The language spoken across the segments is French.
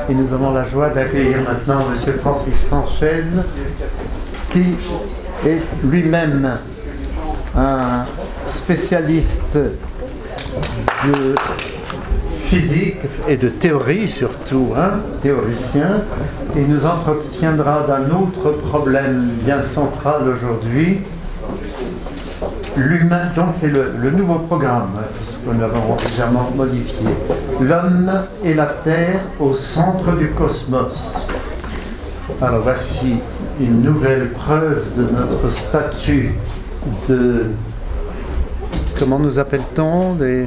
Et nous avons la joie d'accueillir maintenant M. Francis Sanchez, qui est lui-même un spécialiste de physique et de théorie surtout, théoricien, et nous entretiendra d'un autre problème bien central aujourd'hui. L'humain, donc c'est le nouveau programme, puisque nous l'avons légèrement modifié. L'homme et la Terre au centre du cosmos. Alors voici une nouvelle preuve de notre statut de... Comment nous appelle-t-on des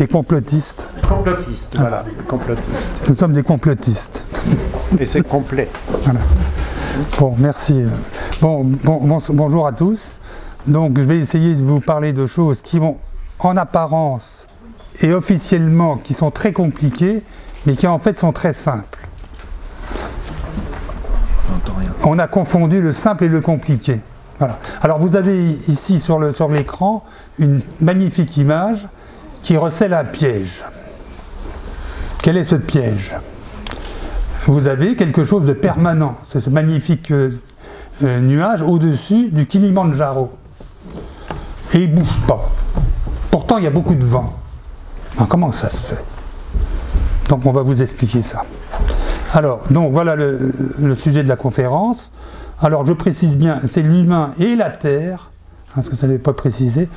complotistes. Complotistes, voilà, complotistes. Nous sommes des complotistes. Et c'est complet. Voilà. Bon, merci. Bonjour à tous. Donc, je vais essayer de vous parler de choses qui vont, en apparence et officiellement, qui sont très compliquées, mais qui en fait sont très simples. On a confondu le simple et le compliqué. Voilà. Alors, vous avez ici sur l'écran une magnifique image qui recèle un piège. Quel est ce piège? Vous avez quelque chose de permanent, c'est ce magnifique nuage au-dessus du Kilimandjaro. Et il ne bouge pas. Pourtant, il y a beaucoup de vent. Alors, comment ça se fait? Donc, on va vous expliquer ça. Alors, donc voilà le sujet de la conférence. Alors, je précise bien, c'est l'humain et la Terre, parce que ça n'avait pas précisé,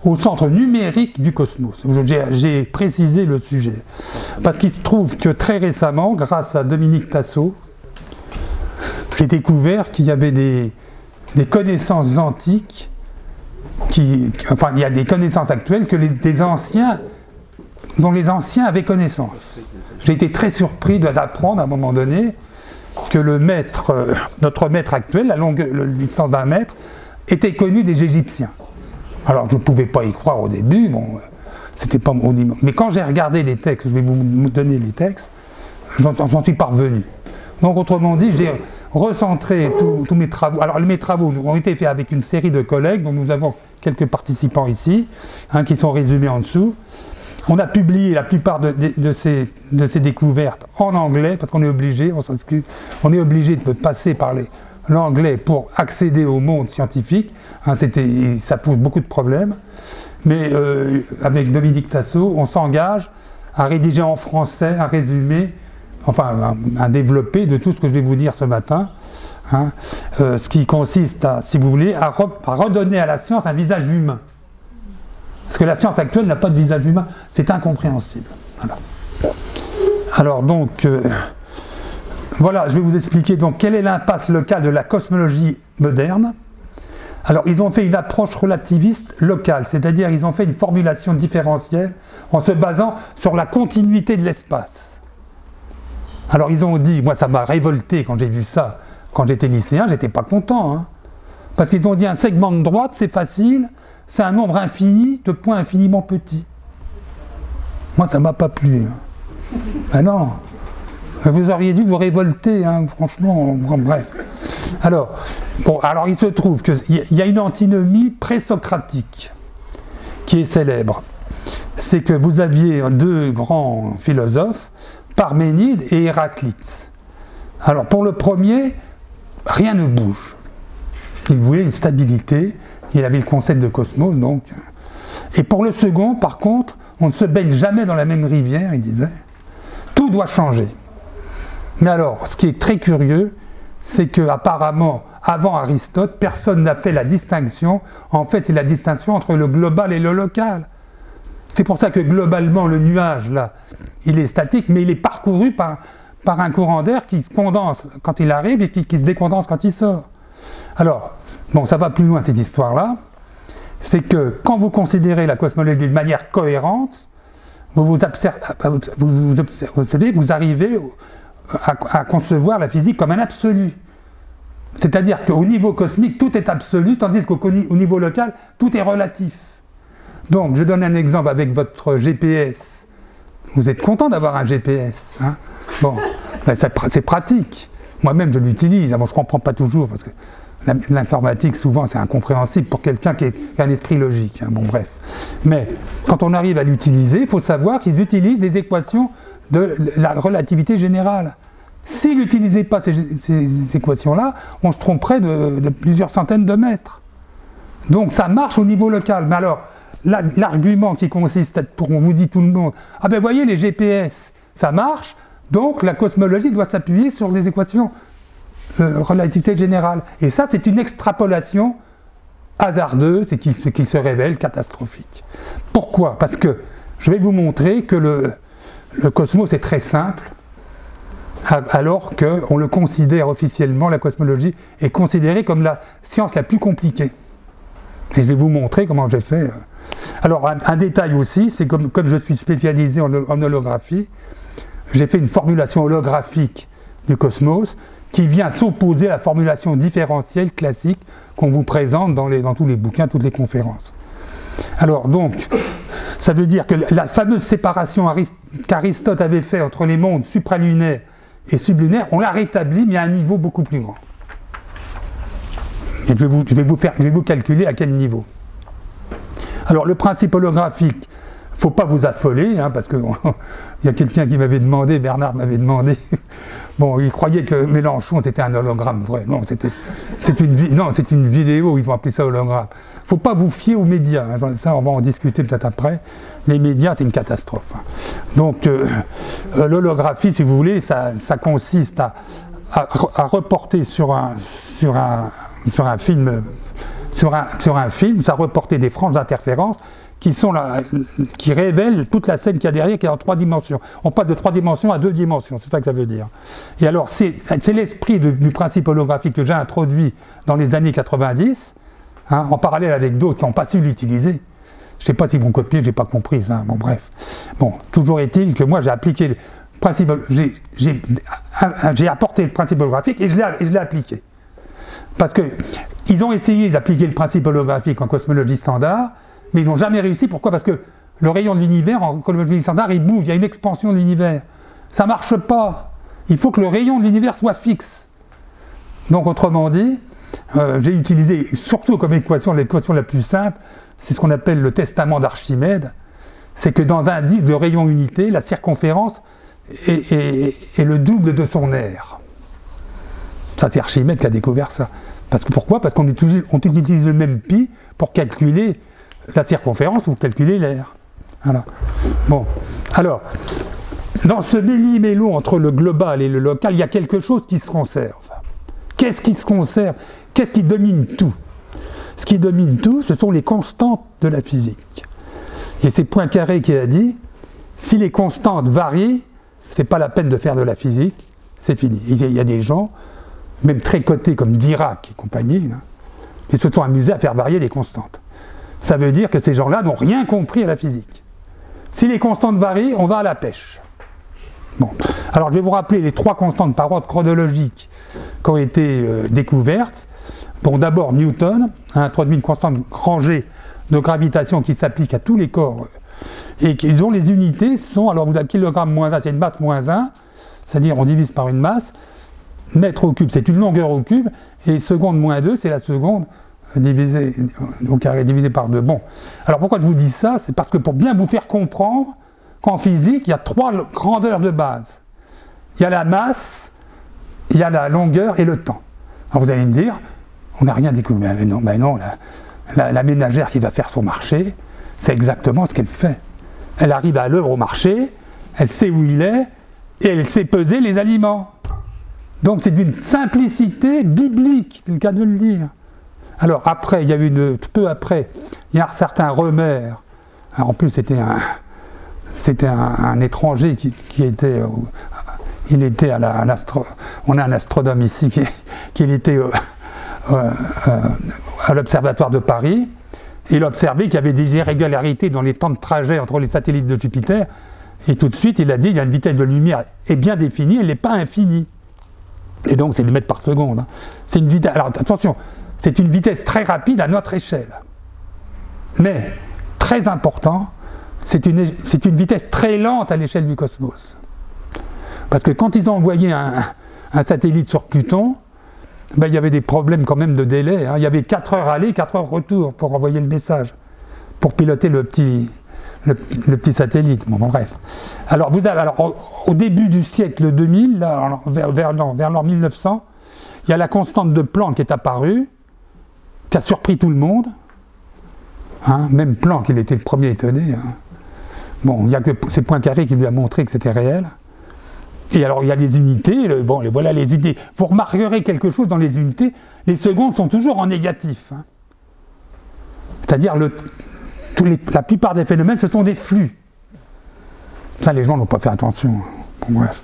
au centre numérique du cosmos. J'ai précisé le sujet. Parce qu'il se trouve que très récemment, grâce à Dominique Tasso, j'ai découvert qu'il y avait des connaissances antiques, enfin, il y a des connaissances actuelles dont les anciens avaient connaissance. J'ai été très surpris d'apprendre à un moment donné que notre maître actuel, la distance d'un mètre, était connu des Égyptiens. Alors je ne pouvais pas y croire au début, c'était pas mon niveau. Mais quand j'ai regardé les textes, je vais vous donner les textes, j'en suis parvenu. Donc autrement dit, j'ai recentré tous mes travaux. Alors mes travaux ont été faits avec une série de collègues, dont nous avons quelques participants ici, qui sont résumés en dessous. On a publié la plupart de ces découvertes en anglais, parce qu'on est obligé, on est obligé de passer par l'anglais pour accéder au monde scientifique. Ça pose beaucoup de problèmes. Mais avec Dominique Tasso, on s'engage à rédiger en français un résumé, enfin un développé de tout ce que je vais vous dire ce matin. Ce qui consiste à, si vous voulez, à redonner à la science un visage humain. Parce que la science actuelle n'a pas de visage humain, c'est incompréhensible. Voilà. Alors donc, voilà, je vais vous expliquer donc quelle est l'impasse locale de la cosmologie moderne. Alors, ils ont fait une approche relativiste locale, c'est-à-dire ils ont fait une formulation différentielle en se basant sur la continuité de l'espace. Alors, ils ont dit, moi ça m'a révolté quand j'ai vu ça, quand j'étais lycéen, j'étais pas content, parce qu'ils ont dit un segment de droite, c'est facile, c'est un nombre infini de points infiniment petits. Moi, ça m'a pas plu. Ben non. Vous auriez dû vous révolter, franchement, bref. Alors, il se trouve qu'il y a une antinomie présocratique qui est célèbre. C'est que vous aviez deux grands philosophes, Parménide et Héraclite. Alors, pour le premier, rien ne bouge. Il voulait une stabilité, il avait le concept de cosmos, donc. Et pour le second, par contre, on ne se baigne jamais dans la même rivière, il disait. Tout doit changer. Mais alors, ce qui est très curieux, c'est qu'apparemment, avant Aristote, personne n'a fait la distinction. En fait, c'est la distinction entre le global et le local. C'est pour ça que globalement, le nuage, là, il est statique, mais il est parcouru par un courant d'air qui se condense quand il arrive et qui se décondense quand il sort. Alors, bon, ça va plus loin cette histoire-là. C'est que quand vous considérez la cosmologie de manière cohérente, vous arrivez à concevoir la physique comme un absolu. C'est-à-dire qu'au niveau cosmique, tout est absolu, tandis qu'au niveau local, tout est relatif. Donc, je donne un exemple avec votre GPS. Vous êtes content d'avoir un GPS, Bon, ben c'est pratique. Moi-même, je l'utilise. Bon, je ne comprends pas toujours, parce que L'informatique, souvent, c'est incompréhensible pour quelqu'un qui a un esprit logique. Hein, bon, bref. Mais quand on arrive à l'utiliser, il faut savoir qu'ils utilisent des équations de la relativité générale. S'ils n'utilisaient pas ces équations-là, on se tromperait de plusieurs centaines de mètres. Donc ça marche au niveau local. Mais alors, l'argument qui consiste, on vous dit tout le monde, ah ben voyez, les GPS, ça marche, donc la cosmologie doit s'appuyer sur des équations relativité générale. Et ça, c'est une extrapolation hasardeuse et qui se révèle catastrophique. Pourquoi? Parce que je vais vous montrer que le cosmos est très simple, alors qu'on le considère officiellement, la cosmologie est considérée comme la science la plus compliquée. Et je vais vous montrer comment j'ai fait. Alors, un détail aussi, c'est comme je suis spécialisé en holographie, j'ai fait une formulation holographique du cosmos qui vient s'opposer à la formulation différentielle classique qu'on vous présente dans tous les bouquins, toutes les conférences. Alors donc, ça veut dire que la fameuse séparation qu'Aristote avait faite entre les mondes supralunaires et sublunaires, on l'a rétablie, mais à un niveau beaucoup plus grand. Et je vais vous calculer à quel niveau. Alors le principe holographique, il ne faut pas vous affoler, hein, parce qu'il y a quelqu'un qui m'avait demandé, Bernard m'avait demandé, bon, il croyait que Mélenchon c'était un hologramme vrai. Non, c'est une vidéo, ils ont appelé ça hologramme. Il ne faut pas vous fier aux médias, hein, ça on va en discuter peut-être après. Les médias, c'est une catastrophe. Hein. Donc l'holographie, si vous voulez, ça consiste à reporter sur un film, ça reportait des franches interférences qui révèlent toute la scène qu'il y a derrière, qui est en 3 dimensions. On passe de 3 dimensions à 2 dimensions, c'est ça que ça veut dire. Et alors, c'est l'esprit du principe holographique que j'ai introduit dans les années 90, hein, en parallèle avec d'autres qui n'ont pas su l'utiliser. Je ne sais pas si vous copiez, je n'ai pas compris ça, bon bref. Bon, toujours est-il que moi j'ai appliqué le principe, j'ai apporté le principe holographique et je l'ai appliqué. Parce qu'ils ont essayé d'appliquer le principe holographique en cosmologie standard, mais ils n'ont jamais réussi. Pourquoi? Parce que le rayon de l'univers, en cosmologie standard, il bouge, il y a une expansion de l'univers. Ça ne marche pas. Il faut que le rayon de l'univers soit fixe. Donc, autrement dit, j'ai utilisé, surtout comme l'équation la plus simple, c'est ce qu'on appelle le testament d'Archimède. C'est que dans un disque de rayon unité, la circonférence est le double de son aire. Ça, c'est Archimède qui a découvert ça. Pourquoi? Parce qu'on utilise le même pi pour calculer la circonférence ou calculer l'aire. Voilà. Bon, alors, dans ce méli-mélo entre le global et le local, il y a quelque chose qui se conserve. Qu'est-ce qui se conserve? Qu'est-ce qui domine tout? Ce qui domine tout, ce sont les constantes de la physique. Et c'est Poincaré qui a dit, si les constantes varient, c'est pas la peine de faire de la physique, c'est fini. Il y a des gens, même très cotés comme Dirac et compagnie, là, qui se sont amusés à faire varier les constantes. Ça veut dire que ces gens-là n'ont rien compris à la physique. Si les constantes varient, on va à la pêche. Bon. Alors je vais vous rappeler les 3 constantes par ordre chronologique qui ont été découvertes. Bon, d'abord Newton a introduit une constante rangée de gravitation qui s'applique à tous les corps et dont les unités sont, alors vous avez kilogramme moins 1, c'est une masse moins 1, c'est-à-dire on divise par une masse, mètre au cube c'est une longueur au cube, et seconde moins 2 c'est la seconde divisé au carré, divisé par 2. Bon, alors pourquoi je vous dis ça? C'est parce que pour bien vous faire comprendre qu'en physique, il y a 3 grandeurs de base. Il y a la masse, il y a la longueur et le temps. Alors vous allez me dire, on n'a rien découvert. Mais non, la ménagère qui va faire son marché, c'est exactement ce qu'elle fait. Elle arrive à l'heure au marché, elle sait où il est, et elle sait peser les aliments. Donc c'est d'une simplicité biblique, c'est le cas de le dire. Alors après, il y a eu peu après, il y a un certain Römer. Alors, en plus, c'était un étranger qui était, il était on a un astronome ici qui était à l'observatoire de Paris. Il a observé qu'il y avait des irrégularités dans les temps de trajet entre les satellites de Jupiter. Et tout de suite, il a dit, il y a une vitesse de lumière est bien définie, elle n'est pas infinie. Et donc, c'est des mètres par seconde. Hein. C'est une vitesse. Alors attention. C'est une vitesse très rapide à notre échelle. Mais, très important, c'est une vitesse très lente à l'échelle du cosmos. Parce que quand ils ont envoyé un satellite sur Pluton, ben, il y avait des problèmes quand même de délai. Hein. Il y avait 4 heures aller, 4 heures retour pour envoyer le message, pour piloter le petit satellite. Bon, bref. Alors, au début du siècle 2000, là, vers l'an 1900, il y a la constante de Planck qui est apparue, qui a surpris tout le monde. Hein, même Planck, il était le premier étonné. Hein. Bon, il n'y a que ces Poincaré qui lui a montré que c'était réel. Et alors, il y a les unités, voilà les unités. Vous remarquerez quelque chose dans les unités, les secondes sont toujours en négatif. Hein. C'est-à-dire, la plupart des phénomènes, ce sont des flux. Ça, les gens n'ont pas fait attention. Bon, bref.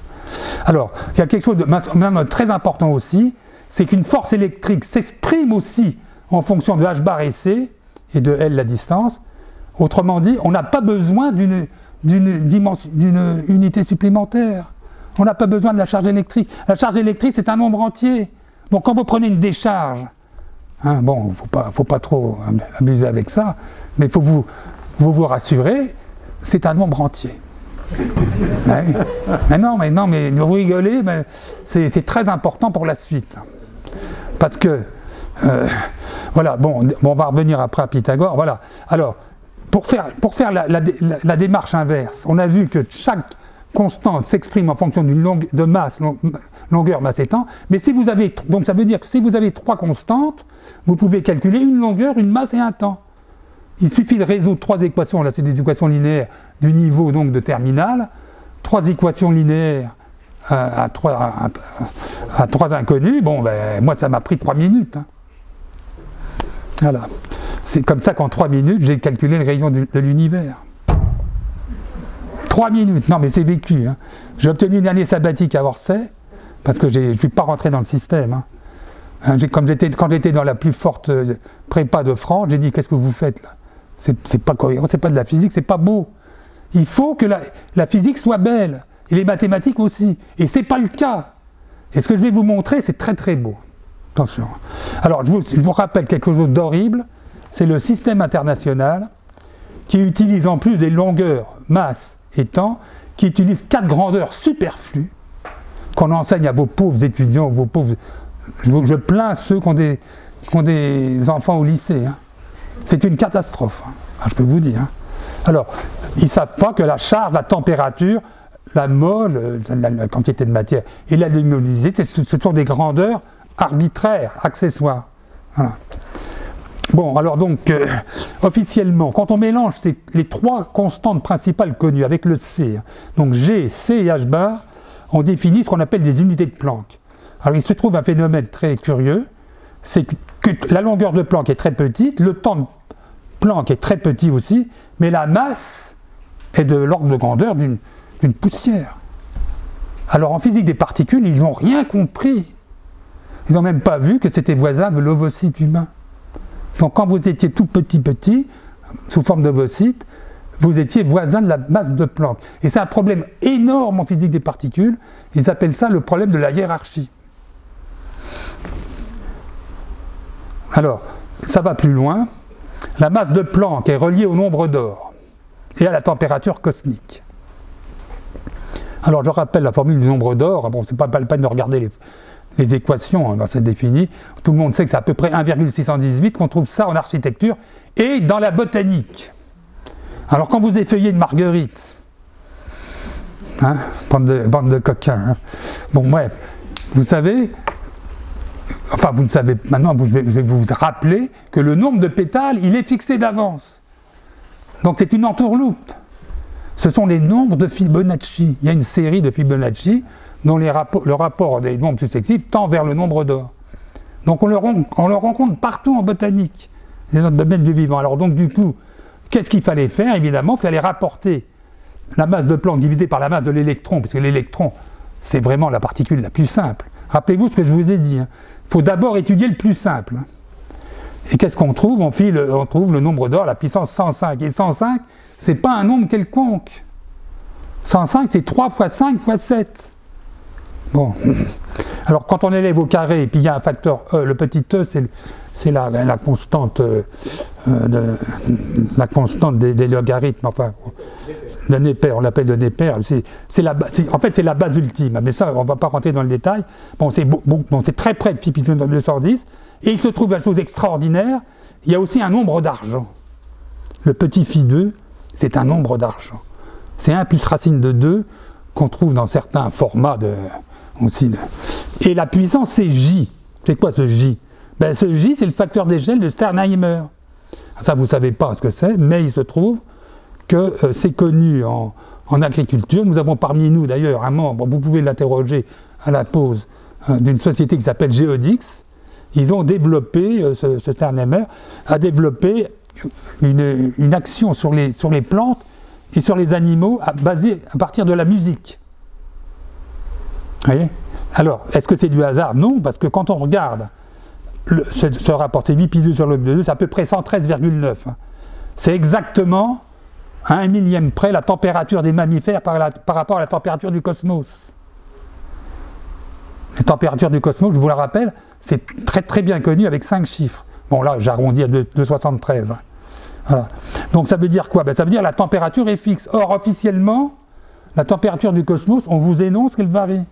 Alors, il y a quelque chose de très important aussi, c'est qu'une force électrique s'exprime aussi en fonction de h bar et c, et de L la distance. Autrement dit, on n'a pas besoin d'une unité supplémentaire. On n'a pas besoin de la charge électrique. La charge électrique, c'est un nombre entier. Donc quand vous prenez une décharge, hein, bon, faut pas trop abuser avec ça, mais il faut vous rassurer, c'est un nombre entier. Mais non, mais vous rigolez, mais c'est très important pour la suite. Parce que, voilà, bon, on va revenir après à Pythagore, voilà. Alors, pour faire la démarche inverse, on a vu que chaque constante s'exprime en fonction de masse, longueur, masse et temps, mais donc ça veut dire que si vous avez 3 constantes, vous pouvez calculer une longueur, une masse et un temps. Il suffit de résoudre 3 équations, là c'est des équations linéaires du niveau donc de terminale, 3 équations linéaires à 3 inconnus, bon ben moi ça m'a pris 3 minutes. Hein. Voilà. C'est comme ça qu'en 3 minutes j'ai calculé le rayon de l'univers. 3 minutes, non mais c'est vécu. Hein. J'ai obtenu une année sabbatique à Orsay, parce que je ne suis pas rentré dans le système. Hein. Quand j'étais dans la plus forte prépa de France, j'ai dit qu'est-ce que vous faites là? C'est pas cohérent, c'est pas de la physique, c'est pas beau. Il faut que la physique soit belle, et les mathématiques aussi. Et c'est pas le cas. Et ce que je vais vous montrer, c'est très très beau. Attention. Alors je vous rappelle quelque chose d'horrible, c'est le système international qui utilise en plus des longueurs, masse et temps, qui utilise 4 grandeurs superflues qu'on enseigne à vos pauvres étudiants, vos pauvres... Je plains ceux qui ont des enfants au lycée. Hein. C'est une catastrophe, hein. Je peux vous dire. Hein. Alors, ils ne savent pas que la charge, la température, la mole, la quantité de matière et la luminosité, ce sont des grandeurs arbitraires, accessoires. Voilà. Bon, alors donc, officiellement, quand on mélange les 3 constantes principales connues avec le C, donc G, C et H bar, on définit ce qu'on appelle des unités de Planck. Alors il se trouve un phénomène très curieux, c'est que la longueur de Planck est très petite, le temps de Planck est très petit aussi, mais la masse est de l'ordre de grandeur d'une poussière. Alors en physique des particules, ils n'ont rien compris. Ils n'ont même pas vu que c'était voisin de l'ovocyte humain. Donc quand vous étiez tout petit, sous forme d'ovocyte, vous étiez voisin de la masse de Planck. Et c'est un problème énorme en physique des particules, ils appellent ça le problème de la hiérarchie. Alors, ça va plus loin, la masse de Planck est reliée au nombre d'or et à la température cosmique. Alors je rappelle la formule du nombre d'or, bon c'est pas le peine de regarder les équations, hein, c'est défini, tout le monde sait que c'est à peu près 1,618, qu'on trouve ça en architecture et dans la botanique. Alors quand vous effeuillez une marguerite, hein, bande de coquins, hein, bon bref, vous savez, enfin vous ne savez, maintenant je vais vous rappeler que le nombre de pétales, il est fixé d'avance. Donc c'est une entourloupe. Ce sont les nombres de Fibonacci. Il y a une série de Fibonacci dont le rapport des nombres successifs tend vers le nombre d'or. Donc on le rencontre partout en botanique. C'est notre domaine du vivant. Alors donc du coup, qu'est-ce qu'il fallait faire? Évidemment, il fallait rapporter la masse de Planck divisée par la masse de l'électron, parce que l'électron, c'est vraiment la particule la plus simple. Rappelez-vous ce que je vous ai dit. Il faut d'abord étudier le plus simple. Et qu'est-ce qu'on trouve? On trouve le nombre d'or à la puissance 105. Et 105, c'est pas un nombre quelconque. 105, c'est 3 fois 5 fois 7. Bon. Alors quand on élève au carré, et puis il y a un facteur E, le petit e, c'est la constante, des logarithmes, enfin, le Neper, on l'appelle le Neper, en fait c'est la base ultime, mais ça on ne va pas rentrer dans le détail. Bon, c'est très près de Phi 210, et il se trouve une chose extraordinaire, il y a aussi un nombre d'argent. Le petit Phi 2, c'est un nombre d'argent. C'est 1 plus racine de 2 qu'on trouve dans certains formats aussi. Et la puissance, c'est J. C'est quoi ce J? Ben, ce J, c'est le facteur d'échelle de Sternheimer. Ça, vous ne savez pas ce que c'est, mais il se trouve que c'est connu en agriculture. Nous avons parmi nous, d'ailleurs, un membre, vous pouvez l'interroger à la pause, d'une société qui s'appelle Geodix. Ils ont développé, ce Sternheimer a développé une action sur les plantes et sur les animaux basée à partir de la musique. Vous voyez? Alors, est-ce que c'est du hasard? Non, parce que quand on regarde ce rapport, c'est 8 pi 2 sur log de 2, c'est à peu près 113,9. C'est exactement à 1 millième près la température des mammifères par rapport à la température du cosmos. La température du cosmos, je vous la rappelle, c'est très très bien connu avec 5 chiffres. Bon là, j'arrondis à 2,73. Voilà. Donc ça veut dire quoi? Ben, ça veut dire que la température est fixe. Or, officiellement, la température du cosmos, on vous énonce qu'elle varie.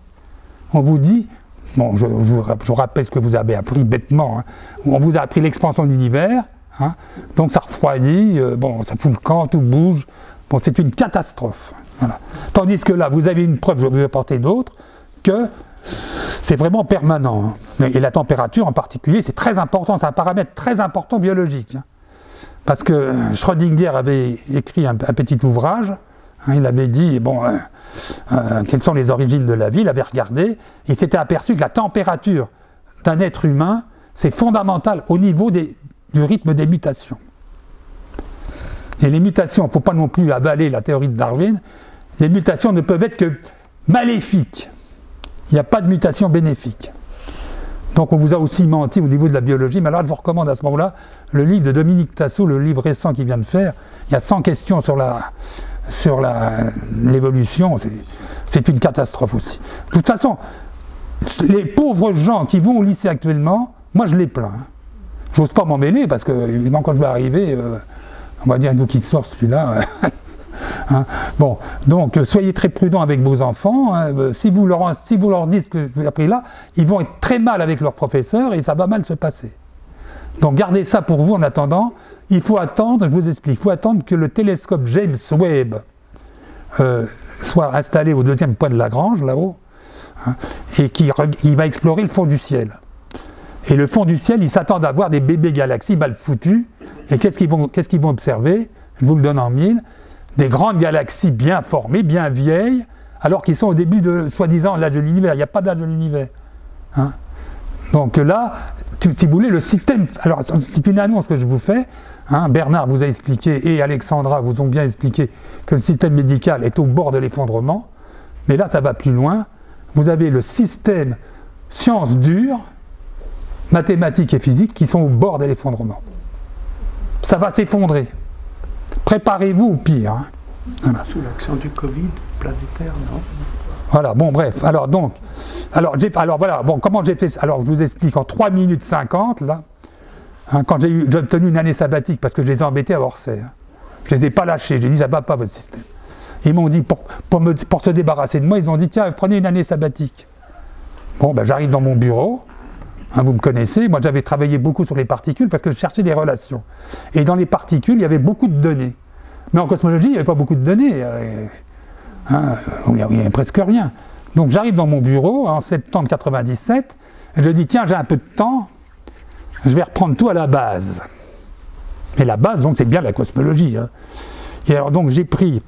On vous dit, bon, je vous rappelle ce que vous avez appris bêtement, hein. On vous a appris l'expansion de l'univers, hein. Donc ça refroidit, bon, ça fout le camp, tout bouge, bon, c'est une catastrophe. Voilà. Tandis que là, vous avez une preuve, je vais vous apporter d'autres, que c'est vraiment permanent, hein. Et la température en particulier, c'est très important, c'est un paramètre très important biologique, hein. Parce que Schrödinger avait écrit un petit ouvrage, hein, il avait dit, bon, quelles sont les origines de la vie, il avait regardé, il s'était aperçu que la température d'un être humain, c'est fondamental au niveau du rythme des mutations. Et les mutations, il ne faut pas non plus avaler la théorie de Darwin, les mutations ne peuvent être que maléfiques. Il n'y a pas de mutation bénéfique. Donc on vous a aussi menti au niveau de la biologie, mais alors je vous recommande à ce moment-là le livre de Dominique Tassot, le livre récent qu'il vient de faire. Il y a 100 questions sur l'évolution, c'est une catastrophe aussi. De toute façon, les pauvres gens qui vont au lycée actuellement, moi je les plains. J'ose pas m'en mêler parce que évidemment quand je vais arriver, on va dire nous qui sort celui-là. Hein. Bon, donc soyez très prudents avec vos enfants, hein. Si vous leur dites ce que vous avez appris là, ils vont être très mal avec leurs professeurs et ça va mal se passer. Donc gardez ça pour vous en attendant. Il faut attendre, je vous explique, il faut attendre que le télescope James Webb soit installé au 2e point de Lagrange, là-haut, hein, et qu'il va explorer le fond du ciel. Et le fond du ciel, ils s'attendent à voir des bébés galaxies mal foutues. Et qu'est-ce qu'ils vont observer? Je vous le donne en mille. Des grandes galaxies bien formées, bien vieilles, alors qu'ils sont au début de, soi-disant, l'âge de l'univers. Il n'y a pas d'âge de l'univers. Hein. Donc là, si vous voulez, le système... Alors, c'est une annonce que je vous fais. Hein, Bernard vous a expliqué, et Alexandra vous ont bien expliqué, que le système médical est au bord de l'effondrement. Mais là, ça va plus loin. Vous avez le système sciences dures, mathématiques et physiques, qui sont au bord de l'effondrement. Ça va s'effondrer. Préparez-vous au pire. Hein. Voilà. Sous l'action du Covid planétaire, non? Voilà, bon, bref. Alors, voilà, bon, comment j'ai fait ça? Alors, je vous explique en 3 minutes 50, là, hein, quand j'ai obtenu une année sabbatique, parce que je les ai embêtés à Orsay. Hein. Je ne les ai pas lâchés, j'ai dit, ça ne va pas votre système. Ils m'ont dit, pour se débarrasser de moi, ils ont dit, tiens, prenez une année sabbatique. Bon, ben, j'arrive dans mon bureau. Hein, vous me connaissez, moi j'avais travaillé beaucoup sur les particules parce que je cherchais des relations. Et dans les particules, il y avait beaucoup de données. Mais en cosmologie, il n'y avait pas beaucoup de données. Il n'y avait presque rien. Donc j'arrive dans mon bureau en septembre 97, et je dis tiens, j'ai un peu de temps, je vais reprendre tout à la base. Et la base, donc c'est bien la cosmologie. Hein. Et alors donc j'ai pris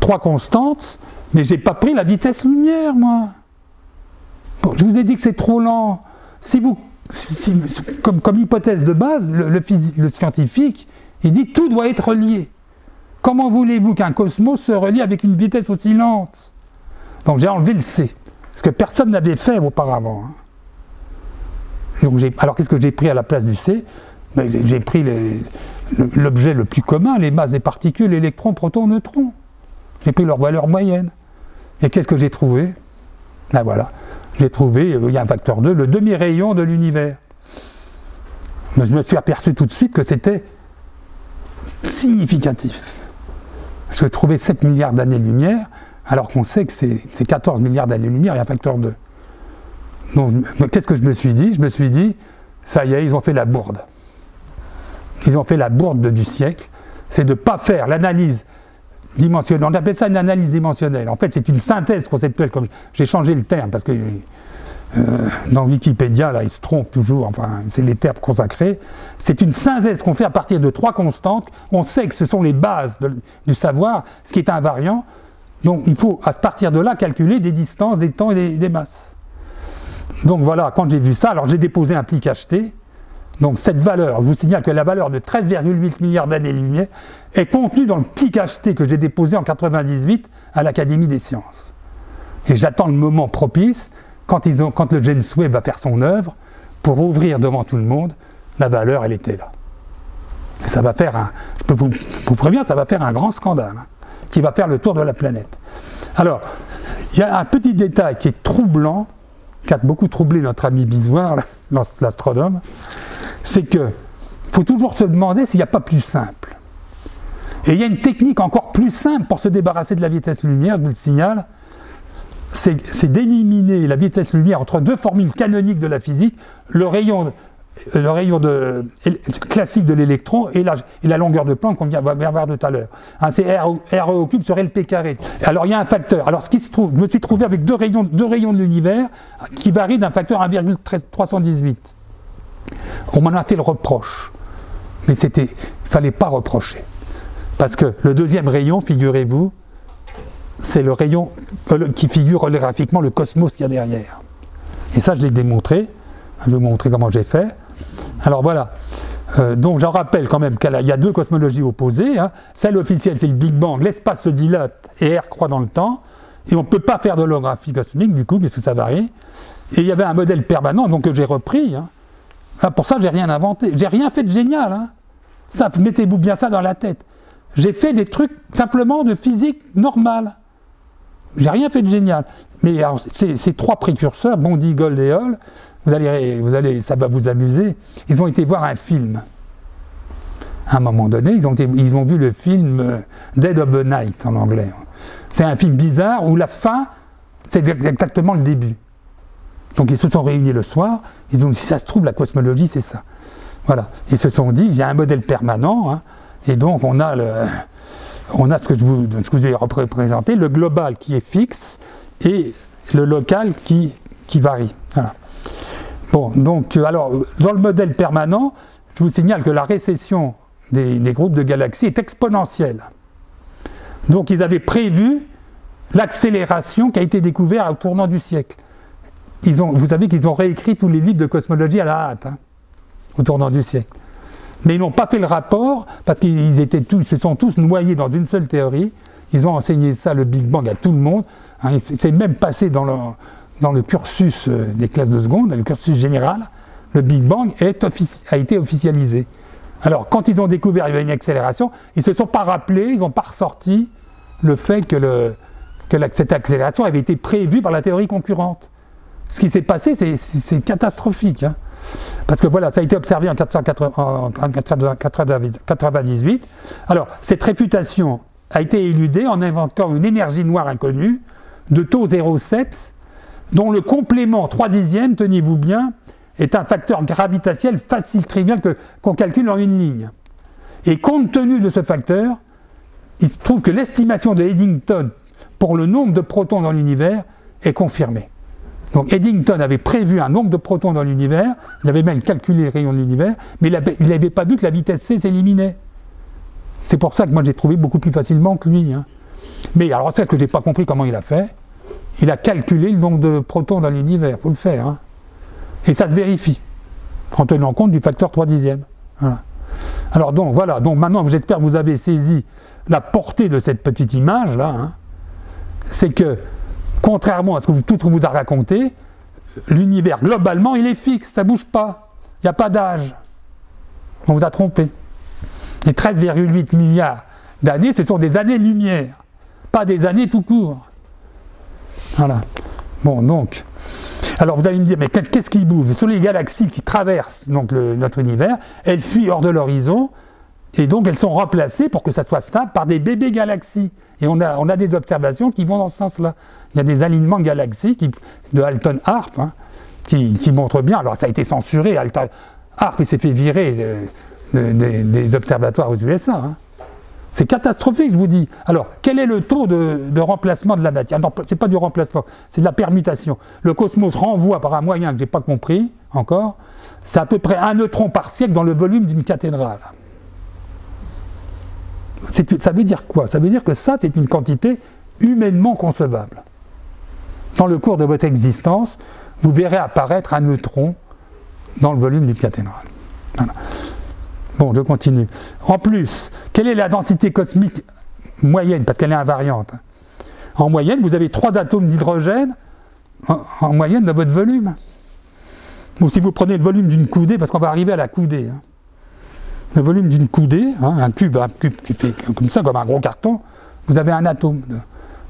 3 constantes, mais je n'ai pas pris la vitesse lumière, moi. Bon, je vous ai dit que c'est trop lent. Comme hypothèse de base, le scientifique, il dit tout doit être relié. Comment voulez-vous qu'un cosmos se relie avec une vitesse aussi lente? Donc j'ai enlevé le C, ce que personne n'avait fait auparavant. Hein. Donc alors qu'est-ce que j'ai pris à la place du C? Ben, j'ai pris l'objet le plus commun, les masses des particules, électrons, protons, neutrons. J'ai pris leur valeur moyenne. Et qu'est-ce que j'ai trouvé? Ben voilà, j'ai trouvé, il y a un facteur 2, le demi-rayon de l'univers. Mais je me suis aperçu tout de suite que c'était significatif. Parce que trouver 7 milliards d'années-lumière, alors qu'on sait que c'est 14 milliards d'années-lumière, il y a un facteur 2. Donc, qu'est-ce que je me suis dit? Je me suis dit, ça y est, ils ont fait la bourde. Ils ont fait la bourde du siècle, c'est de ne pas faire l'analyse dimensionnelle. On appelle ça une analyse dimensionnelle. En fait, c'est une synthèse conceptuelle. Comme j'ai changé le terme, parce que dans Wikipédia, là, ils se trompent toujours, enfin, c'est les termes consacrés. C'est une synthèse qu'on fait à partir de 3 constantes. On sait que ce sont les bases du savoir, ce qui est invariant. Donc, il faut, à partir de là, calculer des distances, des temps et des masses. Donc voilà, quand j'ai vu ça, alors j'ai déposé un pli cacheté. Donc cette valeur, je vous signale que la valeur de 13,8 milliards d'années-lumière est contenue dans le pli cacheté que j'ai déposé en 1998 à l'Académie des sciences. Et j'attends le moment propice, quand le James Webb va faire son œuvre, pour ouvrir devant tout le monde, la valeur, elle était là. Et ça va faire je peux vous prévenir, ça va faire un grand scandale, hein, qui va faire le tour de la planète. Alors, il y a un petit détail qui est troublant, qui a beaucoup troublé notre ami Bisoire, l'astronome, c'est qu'il faut toujours se demander s'il n'y a pas plus simple. Et il y a une technique encore plus simple pour se débarrasser de la vitesse lumière, je vous le signale, c'est d'éliminer la vitesse lumière entre 2 formules canoniques de la physique, le rayon classique de l'électron et la longueur de Planck qu'on vient de voir tout à l'heure. Hein, c'est R au cube sur LP carré. Alors il y a un facteur. Alors ce qui se trouve, je me suis trouvé avec deux rayons de l'univers qui varient d'un facteur 1,318. On m'en a fait le reproche. Mais il ne fallait pas reprocher. Parce que le deuxième rayon, figurez-vous, c'est le rayon qui figure holographiquement le cosmos qu'il y a derrière. Et ça, je l'ai démontré. Je vais vous montrer comment j'ai fait. Alors voilà. Donc j'en rappelle quand même qu'il y a 2 cosmologies opposées. Hein. Celle officielle, c'est le Big Bang. L'espace se dilate et R croît dans le temps. Et on ne peut pas faire d'holographie cosmique, du coup, puisque ça varie. Et il y avait un modèle permanent, donc que j'ai repris. Hein. Pour ça, j'ai rien inventé. J'ai rien fait de génial. Hein. Ça, mettez-vous bien ça dans la tête. J'ai fait des trucs simplement de physique normale. J'ai rien fait de génial. Mais alors, ces 3 précurseurs, Bondi, Gold et Hall, ça va vous amuser. Ils ont été voir un film. À un moment donné, ils ont vu le film Dead of the Night en anglais. C'est un film bizarre où la fin, c'est exactement le début. Donc ils se sont réunis le soir, ils ont dit si ça se trouve la cosmologie c'est ça. Voilà. Ils se sont dit il y a un modèle permanent, hein, et donc on a ce que je vous ai représenté, le global qui est fixe et le local qui varie. Voilà. Bon, donc, alors, dans le modèle permanent, je vous signale que la récession des groupes de galaxies est exponentielle. Donc, ils avaient prévu l'accélération qui a été découverte au tournant du siècle. Vous savez qu'ils ont réécrit tous les livres de cosmologie à la hâte, hein, au tournant du siècle. Mais ils n'ont pas fait le rapport, parce qu'ils se sont tous noyés dans une seule théorie. Ils ont enseigné ça, le Big Bang, à tout le monde. Hein, c'est même passé dans le cursus des classes de seconde, le cursus général, le Big Bang a été officialisé. Alors, quand ils ont découvert qu'il y avait une accélération, ils ne se sont pas rappelés, ils n'ont pas ressorti le fait que cette accélération avait été prévue par la théorie concurrente. Ce qui s'est passé, c'est catastrophique. Hein. Parce que voilà, ça a été observé en 1998. Alors, cette réfutation a été éludée en inventant une énergie noire inconnue de taux 0,7, dont le complément 3/10, tenez-vous bien, est un facteur gravitationnel facile, trivial, qu'on calcule en une ligne. Et compte tenu de ce facteur, il se trouve que l'estimation de Eddington pour le nombre de protons dans l'univers est confirmée. Donc Eddington avait prévu un nombre de protons dans l'univers, il avait même calculé les rayons de l'univers, mais il n'avait pas vu que la vitesse c s'éliminait. C'est pour ça que moi j'ai trouvé beaucoup plus facilement que lui. Hein. Mais alors c'est ce que je n'ai pas compris comment il a fait. Il a calculé le nombre de protons dans l'univers, il faut le faire. Hein. Et ça se vérifie, en tenant compte du facteur 3/10. Voilà. Alors donc voilà, donc maintenant j'espère que vous avez saisi la portée de cette petite image là. Hein. C'est que, contrairement à tout ce qu'on vous a raconté, l'univers globalement il est fixe, ça ne bouge pas, il n'y a pas d'âge. On vous a trompé. Les 13,8 milliards d'années, ce sont des années-lumière, pas des années tout court. Voilà. Bon, donc, alors vous allez me dire, mais qu'est-ce qui bouge? Sur les galaxies qui traversent donc, notre univers, elles fuient hors de l'horizon, et donc elles sont remplacées, pour que ça soit stable, par des bébés galaxies. Et on a des observations qui vont dans ce sens-là. Il y a des alignements de galaxies de Alton Harp, hein, qui montrent bien, alors ça a été censuré, Alton Harp il s'est fait virer des observatoires aux USA. Hein. C'est catastrophique, je vous dis. Alors, quel est le taux de remplacement de la matière? Non, c'est pas du remplacement, c'est de la permutation. Le cosmos renvoie par un moyen que je n'ai pas compris encore, c'est à peu près 1 neutron par siècle dans le volume d'une cathédrale. Ça veut dire quoi? Ça veut dire que ça, c'est une quantité humainement concevable. Dans le cours de votre existence, vous verrez apparaître un neutron dans le volume d'une cathédrale. Voilà. Bon, je continue. En plus, quelle est la densité cosmique moyenne? Parce qu'elle est invariante. En moyenne, vous avez 3 atomes d'hydrogène en moyenne dans votre volume. Ou si vous prenez le volume d'une coudée, parce qu'on va arriver à la coudée. Hein. Le volume d'une coudée, hein, un cube qui fait comme ça, comme un gros carton, vous avez un atome.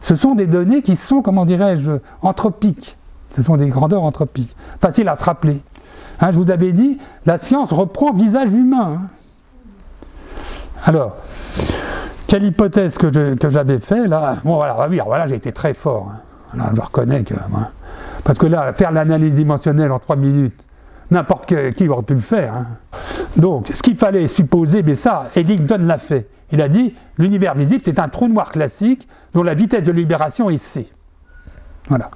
Ce sont des données qui sont, comment dirais-je, anthropiques. Ce sont des grandeurs anthropiques. Facile à se rappeler. Hein, je vous avais dit, la science reprend visage humain. Hein. Alors, quelle hypothèse que j'avais fait là? Bon, voilà, j'ai été très fort. Hein. Là, je reconnais que. Hein, parce que là, faire l'analyse dimensionnelle en 3 minutes, n'importe qui aurait pu le faire. Hein. Donc, ce qu'il fallait supposer, mais ça, Eddington l'a fait. Il a dit, l'univers visible, c'est un trou noir classique dont la vitesse de libération est C. Voilà.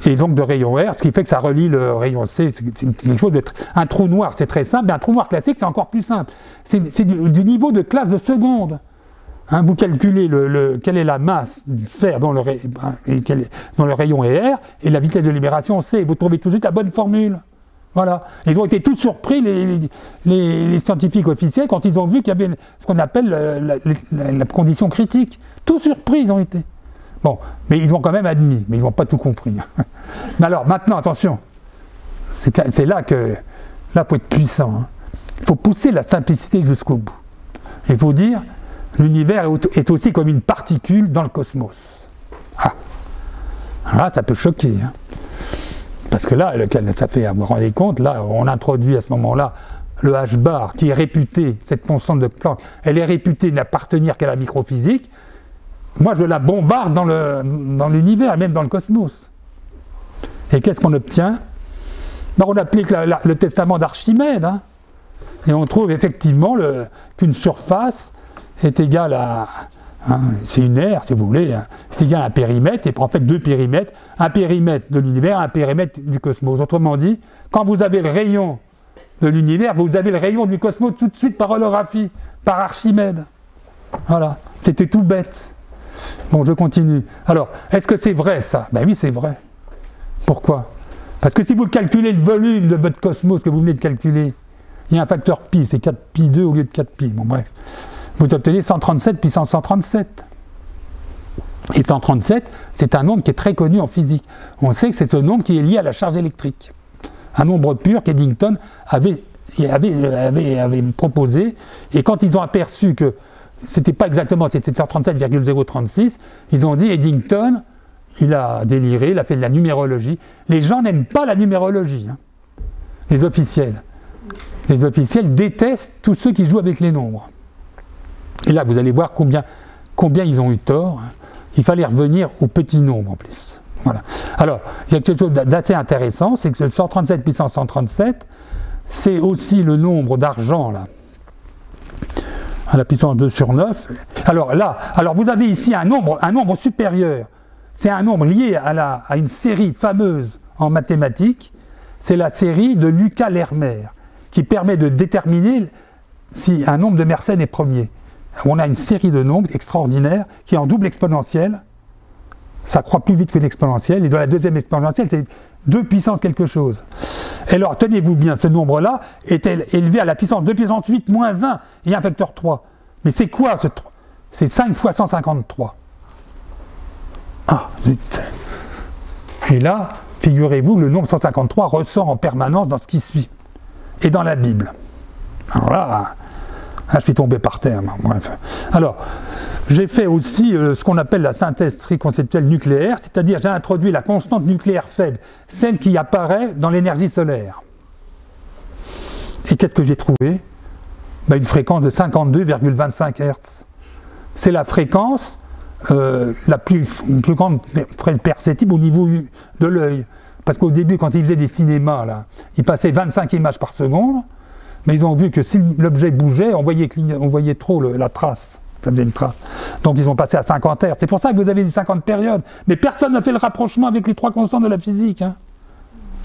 Et donc de rayon R, ce qui fait que ça relie le rayon C, c'est quelque chose d'être un trou noir, c'est très simple, mais un trou noir classique, c'est encore plus simple. C'est du niveau de classe de seconde. Hein, vous calculez quelle est la masse du sphère dont le rayon est R, et la vitesse de libération C, vous trouvez tout de suite la bonne formule. Voilà. Ils ont été tous surpris, les scientifiques officiels, quand ils ont vu qu'il y avait ce qu'on appelle la condition critique. Tous surpris, ils ont été. Bon, mais ils ont quand même admis, mais ils n'ont pas tout compris. Mais alors, maintenant, attention, c'est là que, là, il faut être puissant. Hein. Il faut pousser la simplicité jusqu'au bout. Il faut dire, l'univers est aussi comme une particule dans le cosmos. Ah, là, ça peut choquer. Hein. Parce que là, ça fait, vous vous rendez compte, là, on introduit à ce moment-là le H-bar, qui est réputé, cette constante de Planck, elle est réputée n'appartenir qu'à la microphysique. Moi, je la bombarde dans l'univers, même dans le cosmos. Et qu'est-ce qu'on obtient? Ben, on applique le testament d'Archimède, hein, et on trouve effectivement qu'une surface est égale à... Hein, c'est une aire, si vous voulez, hein, est égale à un périmètre, et en fait 2 périmètres, un périmètre de l'univers, un périmètre du cosmos. Autrement dit, quand vous avez le rayon de l'univers, vous avez le rayon du cosmos tout de suite par holographie, par Archimède. Voilà, c'était tout bête. Bon, je continue. Alors, est-ce que c'est vrai ça? Ben oui, c'est vrai. Pourquoi? Parce que si vous calculez le volume de votre cosmos que vous venez de calculer, il y a un facteur pi, c'est 4 pi 2 au lieu de 4 pi. Bon, bref. Vous obtenez 137 puissance 137. Et 137, c'est un nombre qui est très connu en physique. On sait que c'est ce nombre qui est lié à la charge électrique. Un nombre pur qu'Eddington avait proposé. Et quand ils ont aperçu que c'était pas exactement, c'était 137,036, ils ont dit Eddington, il a déliré, il a fait de la numérologie. Les gens n'aiment pas la numérologie, hein. Les officiels. Les officiels détestent tous ceux qui jouent avec les nombres. Et là, vous allez voir combien ils ont eu tort. Hein. Il fallait revenir aux petits nombres en plus. Voilà. Alors, il y a quelque chose d'assez intéressant, c'est que le 137 puissance 137, c'est aussi le nombre d'argent, là, à la puissance 2 sur 9. Alors là, vous avez ici un nombre supérieur. C'est un nombre lié à une série fameuse en mathématiques. C'est la série de Lucas-Lermer, qui permet de déterminer si un nombre de Mersenne est premier. On a une série de nombres extraordinaires qui est en double exponentielle. Ça croît plus vite que l'exponentielle. Et dans la deuxième exponentielle, c'est 2 puissance quelque chose. Et alors, tenez-vous bien, ce nombre-là est élevé à la puissance 2 puissance 8 moins 1 et un facteur 3. Mais c'est quoi ce 3? C'est 5 fois 153. Ah, zut. Et là, figurez-vous que le nombre 153 ressort en permanence dans ce qui suit. Et dans la Bible. Alors là, Ah, je suis tombé par terre. Bref. Alors, j'ai fait aussi ce qu'on appelle la synthèse triconceptuelle nucléaire, c'est-à-dire j'ai introduit la constante nucléaire faible, celle qui apparaît dans l'énergie solaire. Et qu'est-ce que j'ai trouvé? Une fréquence de 52,25 Hz. C'est la fréquence la plus grande perceptible au niveau de l'œil. Parce qu'au début, quand ils faisaient des cinémas, là, ils passaient 25 images par seconde, mais ils ont vu que si l'objet bougeait, on voyait trop la trace. Ça faisait une trace. Donc ils ont passé à 50 Hz. C'est pour ça que vous avez eu 50 périodes. Mais personne n'a fait le rapprochement avec les 3 constantes de la physique. Hein.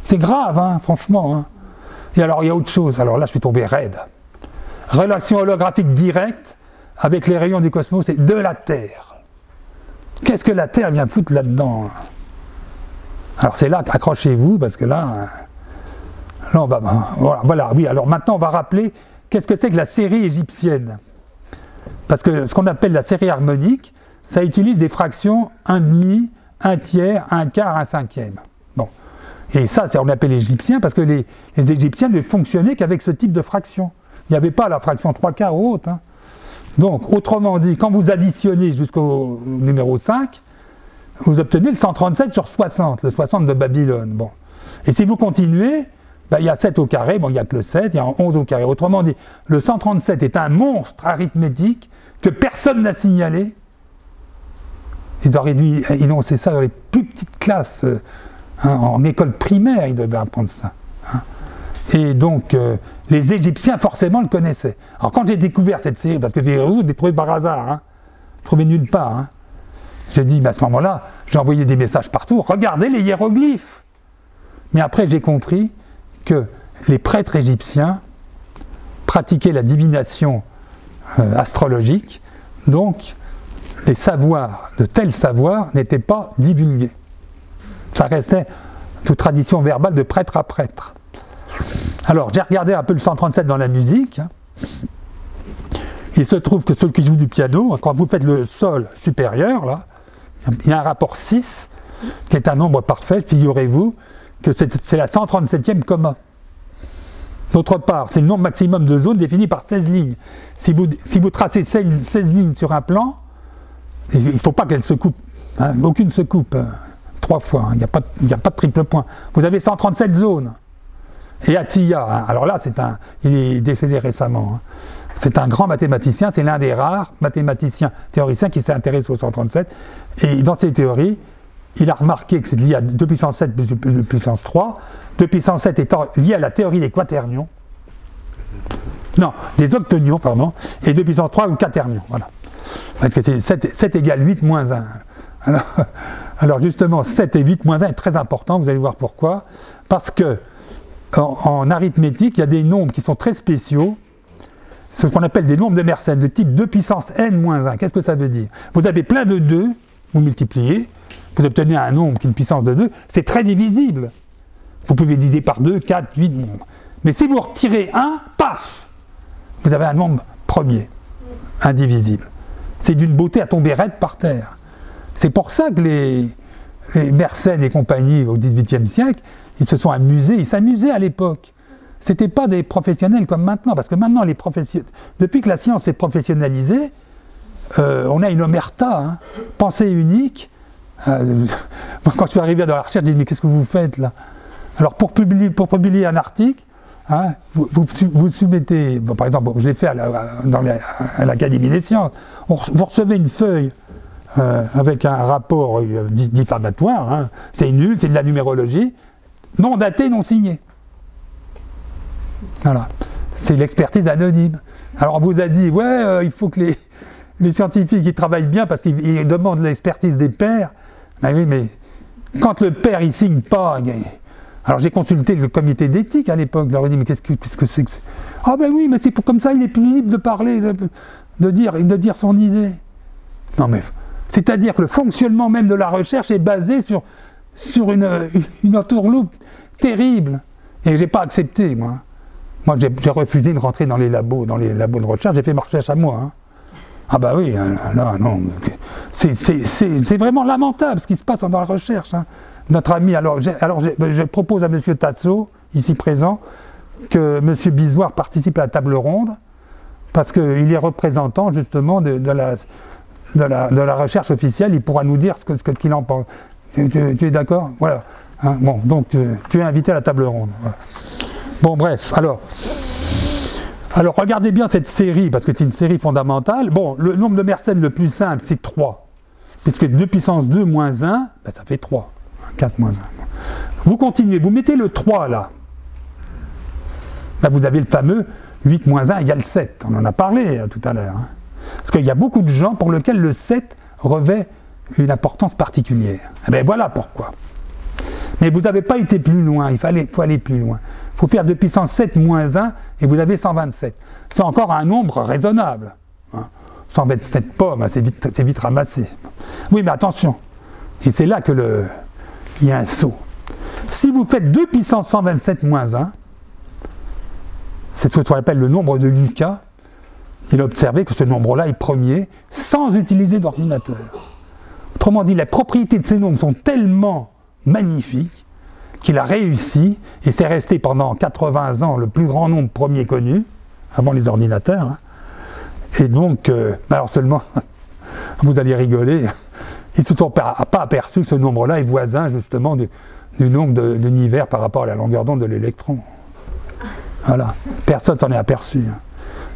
C'est grave, hein, franchement. Hein. Et alors il y a autre chose. Alors là, je suis tombé raide. Relation holographique directe avec les rayons du cosmos et de la Terre. Qu'est-ce que la Terre vient foutre là-dedans? Alors c'est là qu'accrochez-vous, parce que là on va... Voilà, oui, alors maintenant on va rappeler qu'est-ce que c'est que la série égyptienne. Parce que ce qu'on appelle la série harmonique, ça utilise des fractions 1,5, 1 tiers, 1 quart, 1 cinquième. Bon. Et ça, on appelle les Égyptiens, parce que les Égyptiens ne fonctionnaient qu'avec ce type de fraction. Il n'y avait pas la fraction 3 quarts ou autre. Hein. Donc, autrement dit, quand vous additionnez jusqu'au numéro 5, vous obtenez le 137 sur 60, le 60 de Babylone. Bon. Et si vous continuez, il y a 7 au carré, bon, il n'y a que le 7, il y a 11 au carré. Autrement dit, le 137 est un monstre arithmétique que personne n'a signalé. Ils auraient dû énoncer ça dans les plus petites classes, en école primaire, ils devaient apprendre ça. Hein. Et donc, les Égyptiens, forcément, le connaissaient. Alors, quand j'ai découvert cette série, parce que je l'ai trouvé par hasard, hein, trouvé nulle part, hein, j'ai dit, à ce moment-là, j'ai envoyé des messages partout, regardez les hiéroglyphes. Mais après, j'ai compris que les prêtres égyptiens pratiquaient la divination astrologique, donc les savoirs, de tels savoirs n'étaient pas divulgués. Ça restait toute tradition verbale de prêtre à prêtre. Alors, j'ai regardé un peu le 137 dans la musique. Il se trouve que celui qui joue du piano, quand vous faites le sol supérieur, là, il y a un rapport 6, qui est un nombre parfait, figurez-vous, que c'est la 137e comma. D'autre part, c'est le nombre maximum de zones défini par 16 lignes. Si vous tracez 16 lignes sur un plan, il ne faut pas qu'elles se coupent. Hein, aucune se coupe 3 fois. Il n'y a pas de triple point. Vous avez 137 zones. Et Atiyah, hein, alors là, il est décédé récemment. Hein. C'est un grand mathématicien, c'est l'un des rares mathématiciens théoriciens qui s'est intéressé au 137. Et dans ses théories, il a remarqué que c'est lié à 2 puissance 7 plus 2 puissance 3, 2 puissance 7 étant lié à la théorie des quaternions, non, des octonions, pardon, et 2 puissance 3 ou quaternions, voilà. Parce que c'est 7 égale 8 moins 1. Alors justement, 7 et 8 moins 1 est très important, vous allez voir pourquoi. Parce que en arithmétique, il y a des nombres qui sont très spéciaux, ce qu'on appelle des nombres de Mersenne, de type 2 puissance n moins 1. Qu'est-ce que ça veut dire? Vous avez plein de 2, vous multipliez, vous obtenez un nombre qui est une puissance de 2, c'est très divisible. Vous pouvez diviser par 2, 4, 8 nombres. Mais si vous retirez 1, paf, vous avez un nombre premier, indivisible. C'est d'une beauté à tomber raide par terre. C'est pour ça que les Mersenne et compagnie au XVIIIe siècle, ils se sont amusés, ils s'amusaient à l'époque. Ce n'étaient pas des professionnels comme maintenant, parce que maintenant, depuis que la science est professionnalisée, on a une omerta, hein, pensée unique. Moi, quand je suis arrivé dans la recherche, je dis mais qu'est-ce que vous faites là? Alors pour publier un article, hein, vous soumettez, bon, par exemple, je l'ai fait à l'Académie des sciences, vous recevez une feuille avec un rapport diffamatoire, hein, c'est nul, c'est de la numérologie, non daté, non signé. Voilà, c'est l'expertise anonyme. Alors on vous a dit, ouais, il faut que les scientifiques ils travaillent bien parce qu'ils demandent l'expertise des pairs. Ben oui, mais quand le père il signe pas, alors j'ai consulté le comité d'éthique à l'époque, je leur ai dit mais qu'est-ce que c'est que ça? Ah ben oui, mais c'est comme ça il est plus libre de parler, de dire son idée. Non mais, c'est-à-dire que le fonctionnement même de la recherche est basé sur une entourloupe terrible. Et j'ai pas accepté, moi. Moi j'ai refusé de rentrer dans les labos de recherche, j'ai fait ma recherche à moi. Hein. Ah bah oui, là, non, c'est vraiment lamentable ce qui se passe dans la recherche. Hein. Notre ami, je propose à M. Tasso, ici présent, que M. Bisoir participe à la table ronde parce qu'il est représentant justement de la recherche officielle, il pourra nous dire ce qu'il en pense. Tu es d'accord? Voilà. Hein, bon, donc tu es invité à la table ronde. Voilà. Bon, bref, alors regardez bien cette série, parce que c'est une série fondamentale. Bon, le nombre de Mersenne le plus simple, c'est 3. Puisque 2 puissance 2 moins 1, ben, ça fait 3. 4 moins 1. Vous continuez, vous mettez le 3 là. Là, vous avez le fameux 8 moins 1 égale 7. On en a parlé tout à l'heure. Hein. Parce qu'il y a beaucoup de gens pour lesquels le 7 revêt une importance particulière. Et bien voilà pourquoi. Mais vous n'avez pas été plus loin, faut aller plus loin. Il faut faire 2 puissance 7 moins 1 et vous avez 127. C'est encore un nombre raisonnable. Hein. 127 pommes, c'est vite ramassé. Oui, mais attention. Et c'est là qu'il y a un saut. Si vous faites 2 puissance 127 moins 1, c'est ce qu'on appelle le nombre de Lucas. Il a observé que ce nombre-là est premier sans utiliser d'ordinateur. Autrement dit, les propriétés de ces nombres sont tellement magnifiques qu'il a réussi, et c'est resté pendant 80 ans le plus grand nombre premier connu, avant les ordinateurs. Hein. Et donc, alors seulement, vous allez rigoler, ils ne se sont pas aperçus que ce nombre-là est voisin justement du nombre de l'univers par rapport à la longueur d'onde de l'électron. Voilà, personne s'en est aperçu. Hein.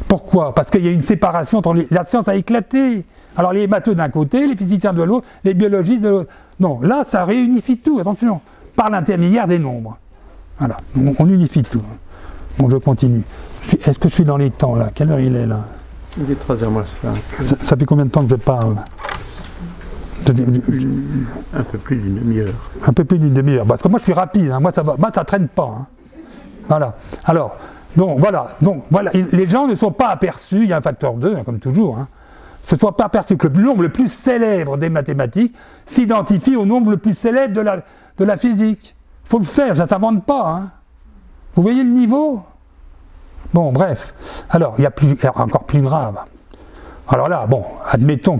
Pourquoi? Parce qu'il y a une séparation entre la science a éclaté. Alors les matheux d'un côté, les physiciens de l'autre, les biologistes de l'autre. Non, là ça réunifie tout, attention, par l'intermédiaire des nombres. Voilà, on unifie tout. Bon, je continue. Est-ce que je suis dans les temps là? Quelle heure il est là? Il est 3h moins 5. Ça fait combien de temps que je parle? Un peu plus d'une demi-heure. Un peu plus d'une demi-heure. Parce que moi je suis rapide, hein. Moi ça traîne pas. Hein. Voilà. Alors, donc voilà. Les gens ne sont pas aperçus, il y a un facteur 2, hein, comme toujours, hein. Se sont pas aperçus que le nombre le plus célèbre des mathématiques s'identifie au nombre le plus célèbre de la physique. Il faut le faire, ça ne s'invente pas. Hein. Vous voyez le niveau? Bon, bref. Alors, il y a encore plus grave. Alors là, bon, admettons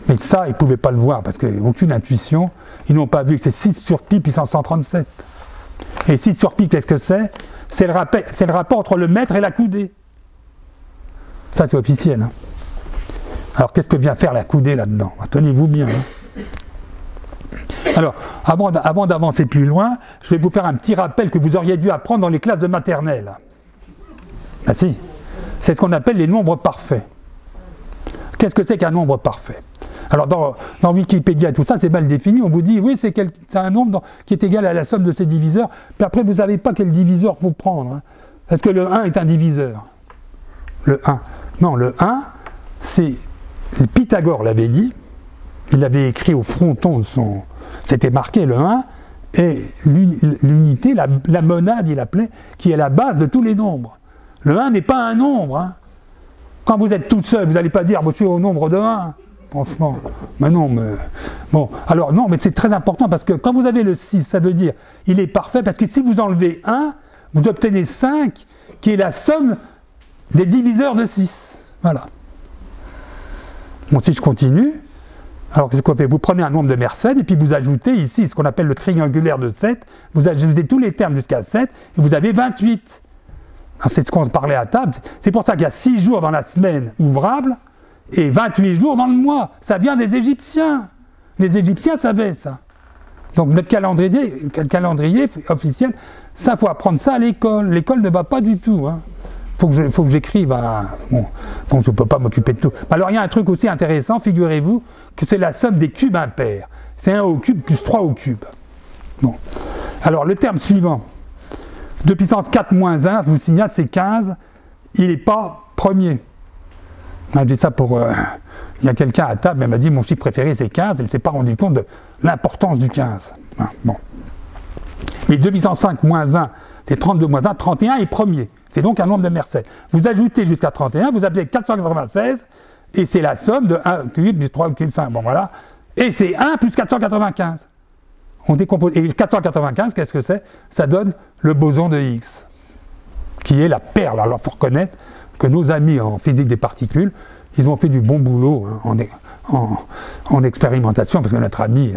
mais ça, ils ne pouvaient pas le voir, parce qu'ils n'ont aucune intuition. Ils n'ont pas vu que c'est 6 sur pi puissance 137. Et 6 sur pi, qu'est-ce que c'est? C'est le rapport entre le mètre et la coudée. Ça, c'est officiel. Hein. Alors, qu'est-ce que vient faire la coudée là-dedans? Tenez-vous bien. Hein. Alors, avant d'avancer plus loin, je vais vous faire un petit rappel que vous auriez dû apprendre dans les classes de maternelle. Ah si, c'est ce qu'on appelle les nombres parfaits. Qu'est-ce que c'est qu'un nombre parfait? Alors, dans Wikipédia et tout ça, c'est mal défini. On vous dit, oui, c'est un nombre qui est égal à la somme de ses diviseurs. Puis après, vous ne savez pas quel diviseur il faut prendre. Hein. Parce que le 1 est un diviseur. Le 1. Non, le 1, c'est... Pythagore l'avait dit, il l'avait écrit au fronton de son... C'était marqué le 1, et l'unité, la monade, il appelait, qui est la base de tous les nombres. Le 1 n'est pas un nombre. Hein. Quand vous êtes tout seul, vous n'allez pas dire, je suis au nombre de 1. Franchement, mais non, mais... Bon, alors non, mais c'est très important, parce que quand vous avez le 6, ça veut dire, il est parfait, parce que si vous enlevez 1, vous obtenez 5, qui est la somme des diviseurs de 6. Voilà. Bon, si je continue, alors qu'est-ce qu'on fait? Vous prenez un nombre de Mersenne et puis vous ajoutez ici ce qu'on appelle le triangulaire de 7, vous ajoutez tous les termes jusqu'à 7 et vous avez 28. C'est ce qu'on parlait à table, c'est pour ça qu'il y a 6 jours dans la semaine ouvrable et 28 jours dans le mois. Ça vient des Égyptiens. Les Égyptiens savaient ça. Donc notre calendrier officiel, ça, il faut apprendre ça à l'école. L'école ne va pas du tout. Hein. Faut que j'écrive, bon, je ne peux pas m'occuper de tout. Alors il y a un truc aussi intéressant, figurez-vous, que c'est la somme des cubes impairs. C'est 1 au cube plus 3 au cube. Bon. Alors le terme suivant, 2 puissance 4 moins 1, je vous signale, c'est 15, il n'est pas premier. Je dis ça pour... il y a quelqu'un à table, elle m'a dit, mon chiffre préféré c'est 15, elle ne s'est pas rendu compte de l'importance du 15. Bon. Mais 2 puissance 5 moins 1, c'est 32 moins 1, 31 est premier. C'est donc un nombre de Mersenne. Vous ajoutez jusqu'à 31, vous avez 496, et c'est la somme de 1 cube plus 3 cube 5. Bon voilà. Et c'est 1 plus 495. On décompose. Et le 495, qu'est-ce que c'est? Ça donne le boson de Higgs, qui est la perle. Alors il faut reconnaître que nos amis en physique des particules, ils ont fait du bon boulot hein, en expérimentation, parce que notre ami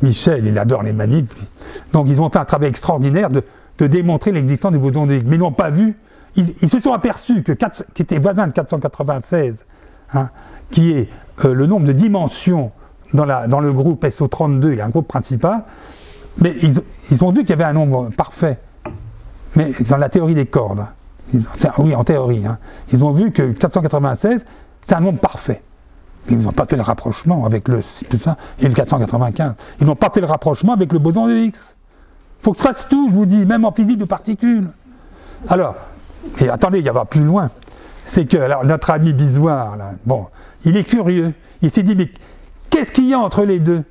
Michel, il adore les manips. Donc ils ont fait un travail extraordinaire de démontrer l'existence du boson de Higgs. Mais ils n'ont pas vu, ils se sont aperçus que qui était voisin de 496, hein, qui est le nombre de dimensions dans le groupe SO32, il y a un groupe principal, mais ils ont vu qu'il y avait un nombre parfait. Mais dans la théorie des cordes, oui, en théorie, hein, ils ont vu que 496, c'est un nombre parfait. Mais ils n'ont pas fait le rapprochement avec le ça, et le 495. Ils n'ont pas fait le rapprochement avec le boson de Higgs. Il faut que je fasse tout, je vous dis, même en physique de particules. Alors, et attendez, il y va plus loin. C'est que alors, notre ami Bisoire, là, bon, il est curieux. Il s'est dit, mais qu'est-ce qu'il y a entre les deux?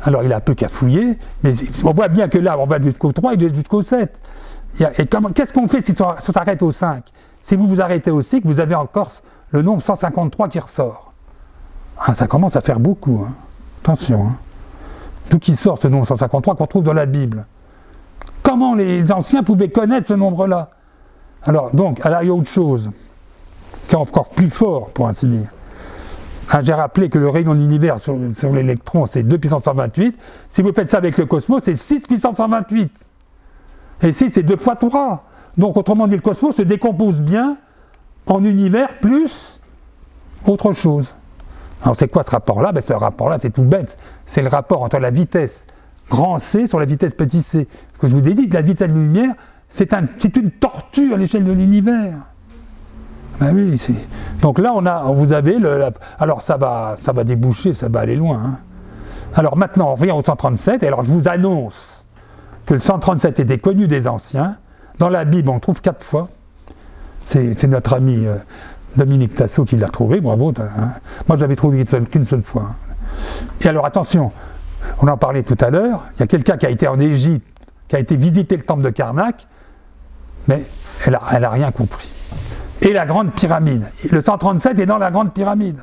Alors, il a un peu cafouillé, mais on voit bien que là, on va jusqu'au 3 et jusqu'au 7. Et qu'est-ce qu'on fait si on s'arrête au 5? Si vous vous arrêtez au 6, vous avez encore le nombre 153 qui ressort. Ah, ça commence à faire beaucoup. Hein. Attention. Hein. D'où qui sort ce nombre 153 qu'on trouve dans la Bible? Comment les anciens pouvaient connaître ce nombre-là? Alors, donc, il y a autre chose, qui est encore plus fort, pour ainsi dire. Hein, j'ai rappelé que le rayon de l'univers sur l'électron, c'est 2 puissance 128. Si vous faites ça avec le cosmos, c'est 6 puissance 128. Et 6, c'est 2 fois 3. Donc, autrement dit, le cosmos se décompose bien en univers plus autre chose. Alors, c'est quoi ce rapport-là? Ce rapport-là, c'est tout bête. C'est le rapport entre la vitesse grand C sur la vitesse petit c. Parce que je vous ai dit que la vitesse de la lumière, c'est une tortue à l'échelle de l'univers. Ben oui, donc là, vous avez alors ça va déboucher, ça va aller loin. Hein. Alors maintenant, on revient au 137, et alors je vous annonce que le 137 était connu des anciens. Dans la Bible, on le trouve 4 fois. C'est notre ami Dominique Tassot qui l'a trouvé, bravo. Hein. Moi, je l'avais trouvé qu'une seule fois. Hein. Et alors, attention, on en parlait tout à l'heure, il y a quelqu'un qui a été en Égypte, qui a été visiter le temple de Karnak, mais elle a rien compris. Et la grande pyramide. Le 137 est dans la grande pyramide.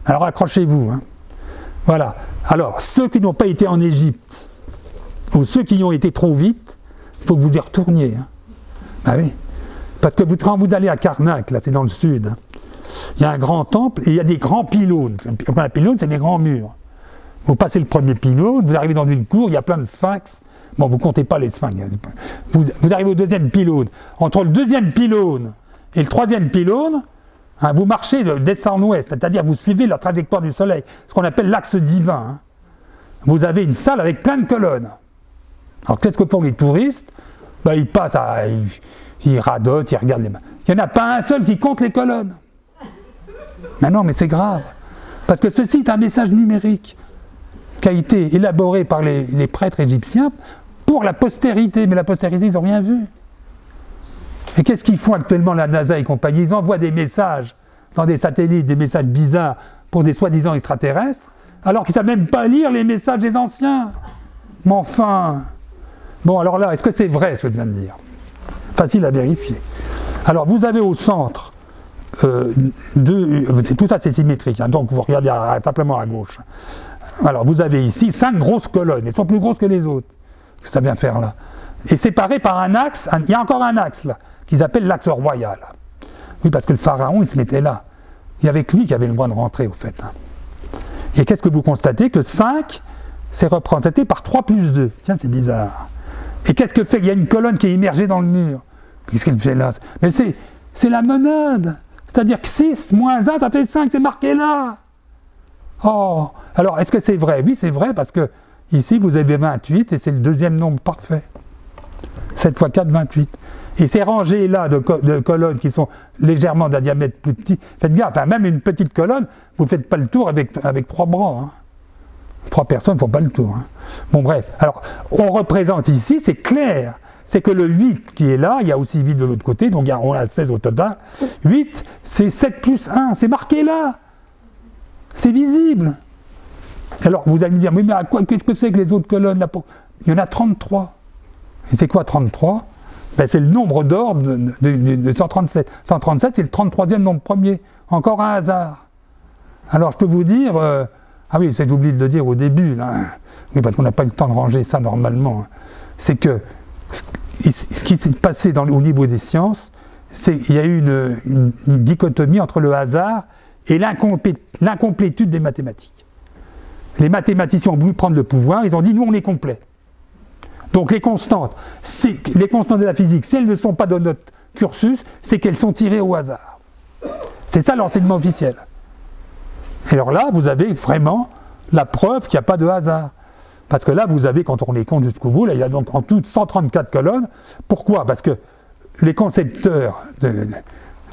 Alors accrochez-vous. Hein. Voilà. Alors, ceux qui n'ont pas été en Égypte, ou ceux qui y ont été trop vite, il faut que vous y retourniez. Hein. Ah oui. Parce que quand vous allez à Karnak, là c'est dans le sud, hein, il y a un grand temple et il y a des grands pylônes. Un pylône, c'est des grands murs. Vous passez le premier pylône, vous arrivez dans une cour, il y a plein de sphinx. Bon, vous ne comptez pas les sphinx. Vous arrivez au deuxième pylône. Entre le deuxième pylône et le troisième pylône, hein, vous marchez d'est en ouest, c'est-à-dire vous suivez la trajectoire du soleil, ce qu'on appelle l'axe divin. Hein. Vous avez une salle avec plein de colonnes. Alors qu'est-ce que font les touristes? Ils passent, ils radotent, ils regardent les mains. Il n'y en a pas un seul qui compte les colonnes. Mais non, mais c'est grave. Parce que ceci est un message numérique qui a été élaboré par les prêtres égyptiens pour la postérité. Mais la postérité, ils n'ont rien vu. Et qu'est-ce qu'ils font actuellement, la NASA et compagnie? Ils envoient des messages dans des satellites, des messages bizarres pour des soi-disant extraterrestres, alors qu'ils ne savent même pas lire les messages des anciens. Mais enfin... Bon, alors là, est-ce que c'est vrai ce que je viens de dire? Facile à vérifier. Alors, vous avez au centre, tout ça c'est symétrique, hein, donc vous regardez simplement à gauche. Alors, vous avez ici 5 grosses colonnes, elles sont plus grosses que les autres. Ça vient faire là. Et séparées par un axe, il y a encore un axe là, qu'ils appellent l'axe royal. Oui, parce que le pharaon, il se mettait là. Il y avait que lui qui avait le droit de rentrer, au fait. Hein. Et qu'est-ce que vous constatez? Que 5, c'est représenté par 3 plus 2. Tiens, c'est bizarre. Et qu'est-ce que fait? Il y a une colonne qui est immergée dans le mur. Qu'est-ce qu'elle fait là? Mais c'est la monade. C'est-à-dire que 6 moins 1, ça fait 5, c'est marqué là. Oh, alors est-ce que c'est vrai? Oui, c'est vrai, parce que ici, vous avez 28, et c'est le deuxième nombre parfait. 7 fois 4, 28. Et ces rangées là de colonnes qui sont légèrement d'un diamètre plus petit, faites gaffe, hein, même une petite colonne, vous ne faites pas le tour avec 3 bras. Hein. 3 personnes ne font pas le tour. Hein. Bon, bref. Alors, on représente ici, c'est clair, c'est que le 8 qui est là, il y a aussi 8 de l'autre côté, donc on a 16 au total. 8, c'est 7 plus 1, c'est marqué là. C'est visible. Alors, vous allez me dire, mais qu'est-ce que c'est que les autres colonnes là? Il y en a 33. Et c'est quoi 33? C'est le nombre d'ordre de 137. 137, c'est le 33e nombre premier. Encore un hasard. Alors, je peux vous dire... Ah oui, j'ai oublié de le dire au début, là. Oui, parce qu'on n'a pas eu le temps de ranger ça normalement. C'est que ce qui s'est passé au niveau des sciences, c'est qu'il y a eu une dichotomie entre le hasard et l'incomplétude des mathématiques. Les mathématiciens ont voulu prendre le pouvoir, ils ont dit nous on est complet. Donc les constantes de la physique, si elles ne sont pas dans notre cursus, c'est qu'elles sont tirées au hasard. C'est ça l'enseignement officiel. Et alors là, vous avez vraiment la preuve qu'il n'y a pas de hasard. Parce que là, vous avez, quand on les compte jusqu'au bout, là, il y a donc en tout 134 colonnes. Pourquoi? Parce que les concepteurs de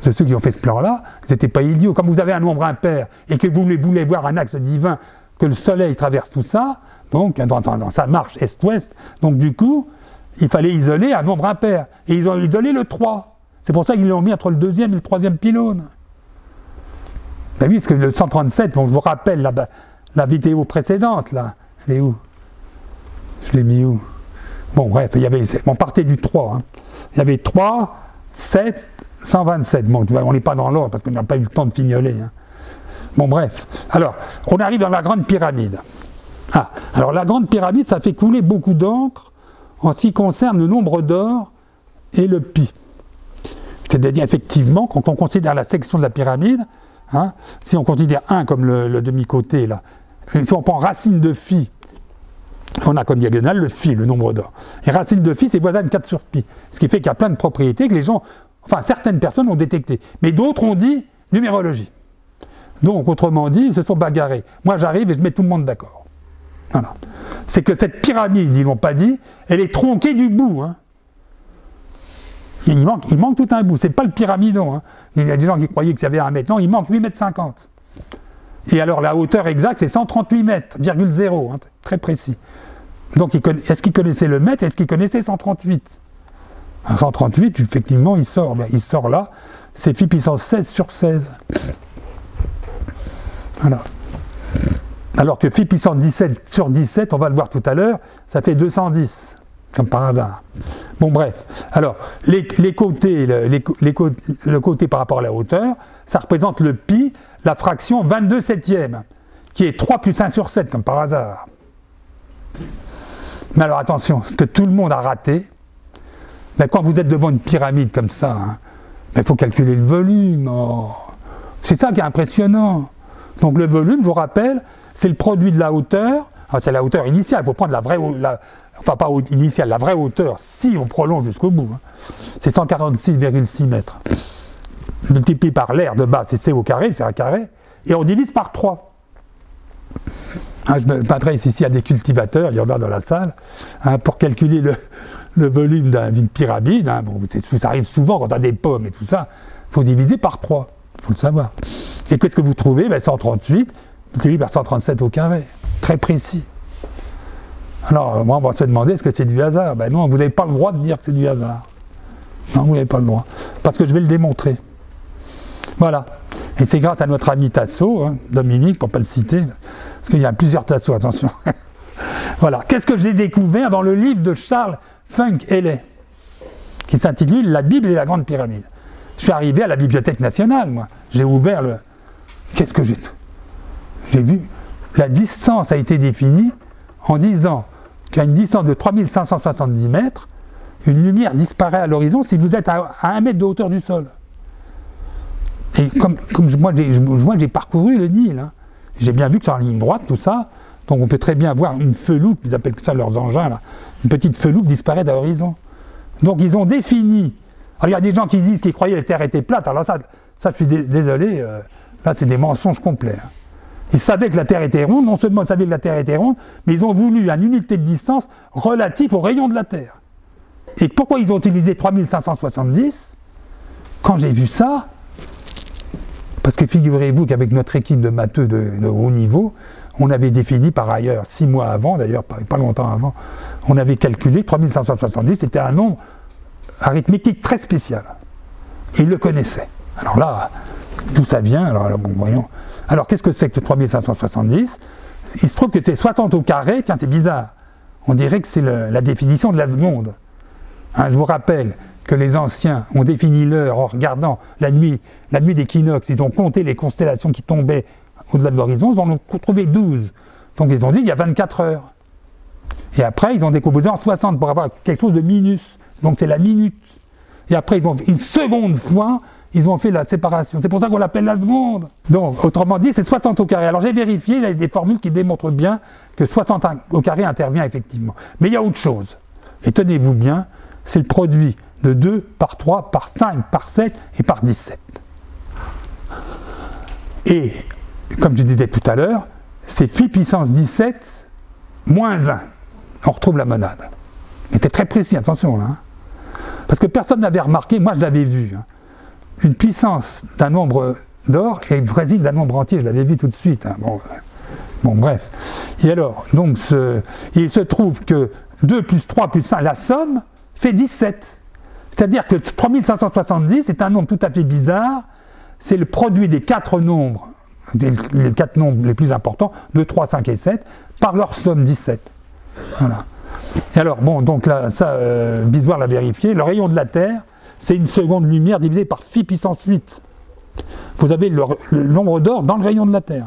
ceux qui ont fait ce plan-là, ils n'étaient pas idiots. Comme vous avez un nombre impair et que vous voulez voir un axe divin, que le soleil traverse tout ça, donc dans sa marche est-ouest, donc du coup, il fallait isoler un nombre impair. Et ils ont isolé le 3. C'est pour ça qu'ils l'ont mis entre le deuxième et le troisième pylône. Ben oui, parce que le 137, bon, je vous rappelle la vidéo précédente, là, elle est où? Je l'ai mis où? Bon, bref, on partait du 3. Hein. Il y avait 3, 7, 127. Bon, on n'est pas dans l'ordre parce qu'on n'a pas eu le temps de fignoler. Hein. Bon, bref. Alors, on arrive dans la Grande Pyramide. Ah, alors la Grande Pyramide, ça fait couler beaucoup d'encre en ce qui concerne le nombre d'or et le pi. C'est-à-dire, effectivement, quand on considère la section de la pyramide, hein, si on considère 1 comme le demi-côté, là, si on prend racine de phi, on a comme diagonale le phi, le nombre d'or. Et racine de phi, c'est voisin de 4 sur pi. Ce qui fait qu'il y a plein de propriétés que les gens, enfin certaines personnes ont détectées. Mais d'autres ont dit numérologie. Donc, autrement dit, ils se sont bagarrés. Moi, j'arrive et je mets tout le monde d'accord. Voilà. C'est que cette pyramide, ils ne l'ont pas dit, elle est tronquée du bout. Hein. Il manque tout un bout. C'est pas le pyramidon. Hein. Il y a des gens qui croyaient qu'il y avait 1 mètre. Non, il manque 8,50 mètres. Et alors, la hauteur exacte, c'est 138 mètres, virgule 0, hein, très précis. Donc, est-ce qu'il connaissait le mètre? Est-ce qu'il connaissait 138? 138, effectivement, il sort là. C'est phi puissance 16 sur 16. Voilà. Alors que phi puissance 17 sur 17, on va le voir tout à l'heure, ça fait 210, comme par hasard. Bon, bref. Alors, les côtés, le côté par rapport à la hauteur, ça représente le pi, la fraction 22 septième, qui est 3 plus 1 sur 7, comme par hasard. Mais alors, attention, ce que tout le monde a raté, ben, quand vous êtes devant une pyramide comme ça, hein, ben, il faut calculer le volume. Oh. C'est ça qui est impressionnant. Donc le volume, je vous rappelle, c'est le produit de la hauteur, enfin, c'est la hauteur initiale, il faut prendre la vraie enfin pas initiale, la vraie hauteur, si on prolonge jusqu'au bout. Hein. C'est 146,6 mètres. Multiplié par l'air de base, c'est C au carré, c'est un carré, et on divise par 3. Hein, je m'adresse ici à des cultivateurs, il y en a dans la salle, hein, pour calculer le volume d'une pyramide. Hein, bon, ça arrive souvent quand on a des pommes et tout ça, il faut diviser par 3, il faut le savoir. Et qu'est-ce que vous trouvez? Ben 138 multiplié par 137 au carré, très précis. Alors, moi, on va se demander, est-ce que c'est du hasard? Ben non, vous n'avez pas le droit de dire que c'est du hasard. Non, vous n'avez pas le droit. Parce que je vais le démontrer. Voilà. Et c'est grâce à notre ami Tasso, hein, Dominique, pour ne pas le citer, parce qu'il y a plusieurs Tasso, attention. Voilà. Qu'est-ce que j'ai découvert dans le livre de Charles Funk Haley, qui s'intitule « La Bible et la Grande Pyramide ». Je suis arrivé à la Bibliothèque nationale, moi. J'ai ouvert le... Qu'est-ce que j'ai vu? La distance a été définie en disant qu'à une distance de 3570 mètres, une lumière disparaît à l'horizon si vous êtes à 1 mètre de hauteur du sol. Et comme moi j'ai parcouru le Nil, hein, j'ai bien vu que c'est en ligne droite, tout ça, donc on peut très bien voir une feloupe, ils appellent ça leurs engins, là, une petite feloupe disparaître à l'horizon. Donc ils ont défini. Alors il y a des gens qui disent qu'ils croyaient que la Terre était plate, alors ça je suis désolé, là c'est des mensonges complets. Hein. Ils savaient que la Terre était ronde, non seulement ils savaient que la Terre était ronde, mais ils ont voulu une unité de distance relative au rayon de la Terre. Et pourquoi ils ont utilisé 3570? Quand j'ai vu ça, parce que figurez-vous qu'avec notre équipe de matheux de haut niveau, on avait défini par ailleurs, 6 mois avant, d'ailleurs pas longtemps avant, on avait calculé 3570, c'était un nombre arithmétique très spécial. Et ils le connaissaient. Alors là, d'où ça vient? Alors là, bon, voyons. Alors qu'est-ce que c'est que 3570? Il se trouve que c'est 60 au carré, tiens, c'est bizarre. On dirait que c'est la définition de la seconde. Hein, je vous rappelle que les anciens ont défini l'heure en regardant la nuit d'équinoxe, ils ont compté les constellations qui tombaient au-delà de l'horizon, ils en ont trouvé 12. Donc ils ont dit il y a 24 heures. Et après, ils ont décomposé en 60 pour avoir quelque chose de minus. Donc c'est la minute. Et après, ils ont une seconde fois, ils ont fait la séparation. C'est pour ça qu'on l'appelle la seconde. Donc, autrement dit, c'est 60 au carré. Alors j'ai vérifié, il y a des formules qui démontrent bien que 60 au carré intervient effectivement. Mais il y a autre chose. Et tenez-vous bien, c'est le produit de 2, par 3, par 5, par 7 et par 17. Et, comme je disais tout à l'heure, c'est phi puissance 17 moins 1. On retrouve la monade. C'était très précis, attention là. Hein. Parce que personne n'avait remarqué, moi je l'avais vu. Hein. Une puissance d'un nombre d'or est voisine d'un nombre entier, je l'avais vu tout de suite. Hein. Bon, bref. Et alors, donc, il se trouve que 2 plus 3 plus 5, la somme, fait 17. C'est-à-dire que 3570 est un nombre tout à fait bizarre. C'est le produit des 4 nombres, les 4 nombres les plus importants, 2, 3, 5 et 7, par leur somme 17. Voilà. Et alors, bon, donc là, ça, Bieswar l'a vérifié, le rayon de la Terre, c'est une seconde lumière divisée par phi puissance 8. Vous avez le nombre d'or dans le rayon de la Terre.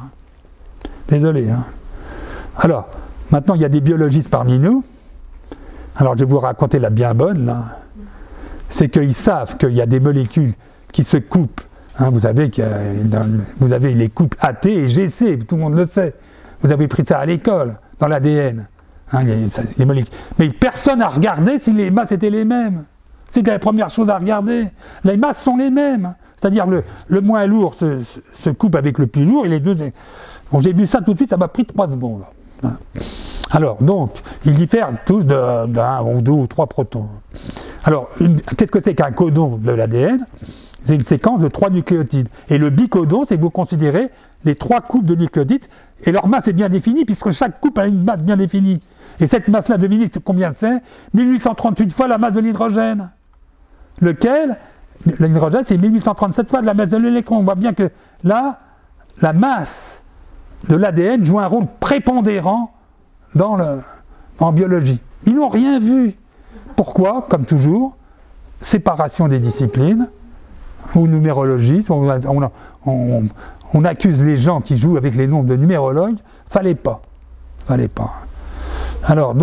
Désolé. Hein. Alors, maintenant, il y a des biologistes parmi nous. Alors, je vais vous raconter la bien bonne, là. C'est qu'ils savent qu'il y a des molécules qui se coupent. Hein, vous savez vous avez les couples AT et GC, tout le monde le sait. Vous avez pris ça à l'école, dans l'ADN. Hein, les molécules. Mais personne n'a regardé si les masses étaient les mêmes. C'est la première chose à regarder. Les masses sont les mêmes. C'est-à-dire le moins lourd se coupe avec le plus lourd et les deux... Bon, j'ai vu ça tout de suite, ça m'a pris 3 secondes. Hein. Alors, donc, ils diffèrent tous d'un ou 2 ou 3 protons. Alors, qu'est-ce que c'est qu'un codon de l'ADN? C'est une séquence de 3 nucléotides. Et le bicodon, c'est que vous considérez les 3 couples de nucléotides, et leur masse est bien définie, puisque chaque couple a une masse bien définie. Et cette masse-là, devinez combien c'est? 1838 fois la masse de l'hydrogène. Lequel? L'hydrogène, c'est 1837 fois de la masse de l'électron. On voit bien que là, la masse de l'ADN joue un rôle prépondérant en biologie. Ils n'ont rien vu. Pourquoi? Comme toujours, séparation des disciplines, ou numérologie, on accuse les gens qui jouent avec les nombres de numérologues, fallait pas. Alors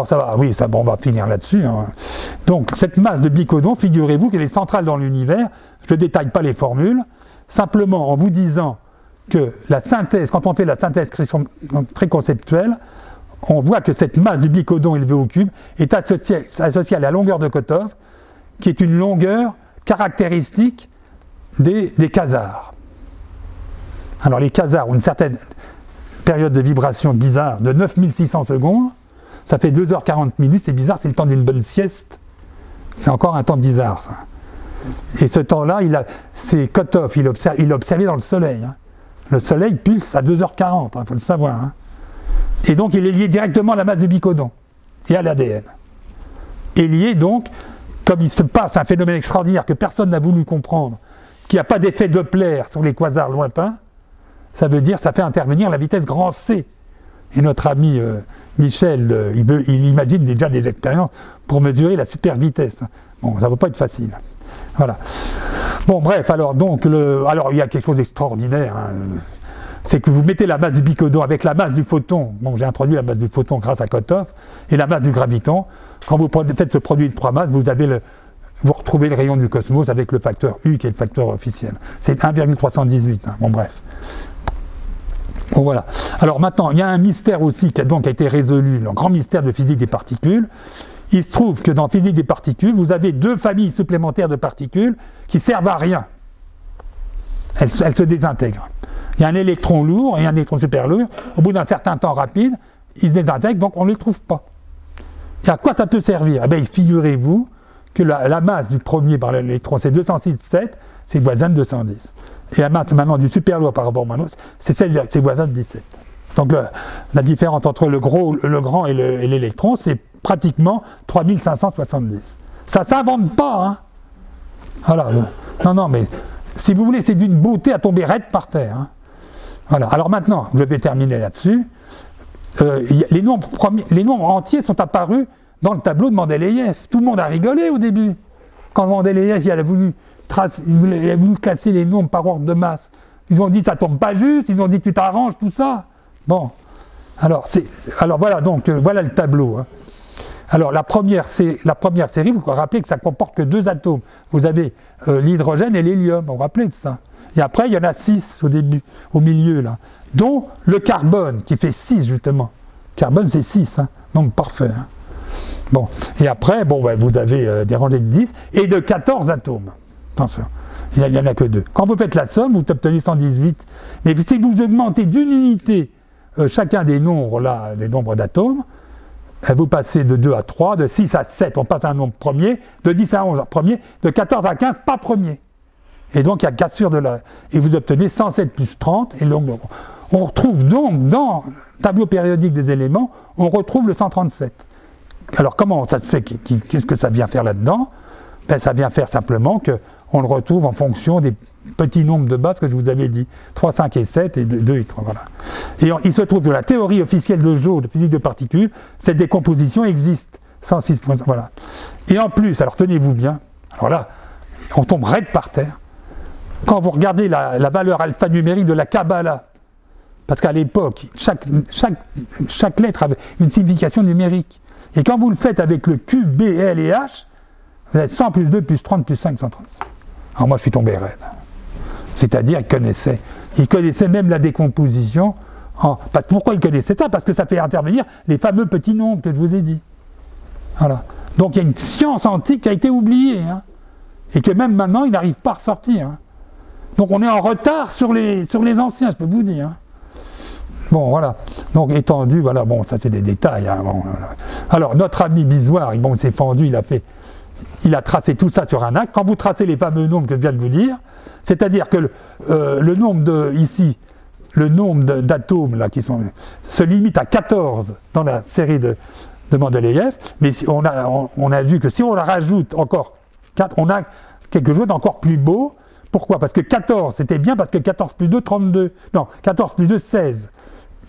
ça va, oui, ça, bon, on va finir là-dessus. Hein. Donc cette masse de bicodon, figurez-vous qu'elle est centrale dans l'univers. Je ne détaille pas les formules, simplement en vous disant que la synthèse, quand on fait la synthèse très conceptuelle, on voit que cette masse du bicodon élevé au cube est associée à la longueur de Kotov, qui est une longueur caractéristique des quasars. Alors les quasars ont une certaine période de vibration bizarre de 9600 secondes, ça fait 2h40 minutes, c'est bizarre, c'est le temps d'une bonne sieste. C'est encore un temps bizarre, ça. Et ce temps-là, c'est Kotov, il l'a observé dans le Soleil. Hein. Le Soleil pulse à 2h40, il faut le savoir. Hein. Et donc il est lié directement à la masse du bicodon et à l'ADN. Et lié donc, comme il se passe un phénomène extraordinaire que personne n'a voulu comprendre, qu'il n'y a pas d'effet Doppler sur les quasars lointains, ça veut dire que ça fait intervenir la vitesse grand C. Et notre ami Michel, il imagine déjà des expériences pour mesurer la super vitesse. Bon, ça ne va pas être facile. Voilà. Bon, bref, alors il y a quelque chose d'extraordinaire. Hein. C'est que vous mettez la masse du bicodon avec la masse du photon. Bon, j'ai introduit la masse du photon grâce à Kotov, et la masse du graviton. Quand vous faites ce produit de 3 masses, vous retrouvez le rayon du cosmos avec le facteur U qui est le facteur officiel. C'est 1,318. Hein. Bon, bref. Bon, voilà. Alors maintenant, il y a un mystère aussi qui a été résolu, le grand mystère de physique des particules. Il se trouve que dans physique des particules, vous avez 2 familles supplémentaires de particules qui servent à rien. Elles se désintègrent. Il y a un électron lourd et un électron super lourd. Au bout d'un certain temps rapide, ils se désintègrent, donc on ne les trouve pas. Et à quoi ça peut servir? Eh bien, figurez-vous que la masse du premier par l'électron, c'est 206,7, c'est voisin de 210. Et la masse maintenant du super lourd par rapport au moins, c'est voisin de 17. Donc la différence entre le grand et l'électron, c'est pratiquement 3570. Ça ne s'invente pas, hein. Voilà. Non, mais si vous voulez, c'est d'une beauté à tomber raide par terre. Hein. Voilà. Alors maintenant, je vais terminer là-dessus. Les nombres entiers sont apparus dans le tableau de Mendeleïev. Tout le monde a rigolé au début. Quand Mendeleïev il a voulu classer les nombres par ordre de masse, ils ont dit ça tombe pas juste, ils ont dit tu t'arranges, tout ça. Bon. Alors voilà, donc voilà le tableau. Hein. Alors la première série, vous vous rappelez que ça comporte que 2 atomes. Vous avez l'hydrogène et l'hélium, vous vous rappelez de ça. Et après, il y en a 6 au milieu, là, dont le carbone, qui fait 6 justement. Carbone, c'est 6, hein, nombre parfait. Hein. Bon, et après, bon, ben, vous avez des rangées de 10 et de 14 atomes. Attention, il n'y en a que 2. Quand vous faites la somme, vous obtenez 118. Mais si vous augmentez d'une unité chacun des nombres là, des nombres d'atomes, vous passez de 2 à 3, de 6 à 7, on passe à un nombre premier, de 10 à 11 premier, de 14 à 15, pas premier. Et donc il y a cassure de la... Et vous obtenez 107 plus 30, et donc on retrouve donc dans le tableau périodique des éléments, on retrouve le 137. Alors comment ça se fait, qu'est-ce que ça vient faire là-dedans? Ben, ça vient faire simplement qu'on le retrouve en fonction des petits nombres de bases que je vous avais dit, 3, 5 et 7 et 2 et 3, voilà. Et il se trouve que la théorie officielle de Joule, de physique de particules, cette décomposition existe, 106 points, voilà. Et en plus, alors tenez-vous bien, alors là, on tombe raide par terre, quand vous regardez la valeur alphanumérique de la Kabbalah, parce qu'à l'époque, chaque lettre avait une signification numérique, et quand vous le faites avec le Q, B, L et H, vous avez 100 plus 2 plus 30 plus 5, 135. Alors moi je suis tombé raide. C'est-à-dire il connaissait même la décomposition. Pourquoi il connaissait ça? Parce que ça fait intervenir les fameux petits nombres que je vous ai dit. Voilà. Donc il y a une science antique qui a été oubliée, hein, et que même maintenant il n'arrive pas à ressortir. Hein. Donc on est en retard sur les anciens, je peux vous dire. Hein. Bon, voilà. Donc étendu, voilà, bon, ça c'est des détails. Hein, bon, voilà. Alors notre ami Bisoire, bon, il s'est fendu, il a tracé tout ça sur un acte. Quand vous tracez les fameux nombres que je viens de vous dire, c'est-à-dire que le nombre ici, le nombre d'atomes là, se limite à 14 dans la série de Mendeleïev, mais on a vu que si on la rajoute encore 4, on a quelque chose d'encore plus beau. Pourquoi? Parce que 14, c'était bien, parce que 14 plus 2, 32. Non, 14 plus 2, 16.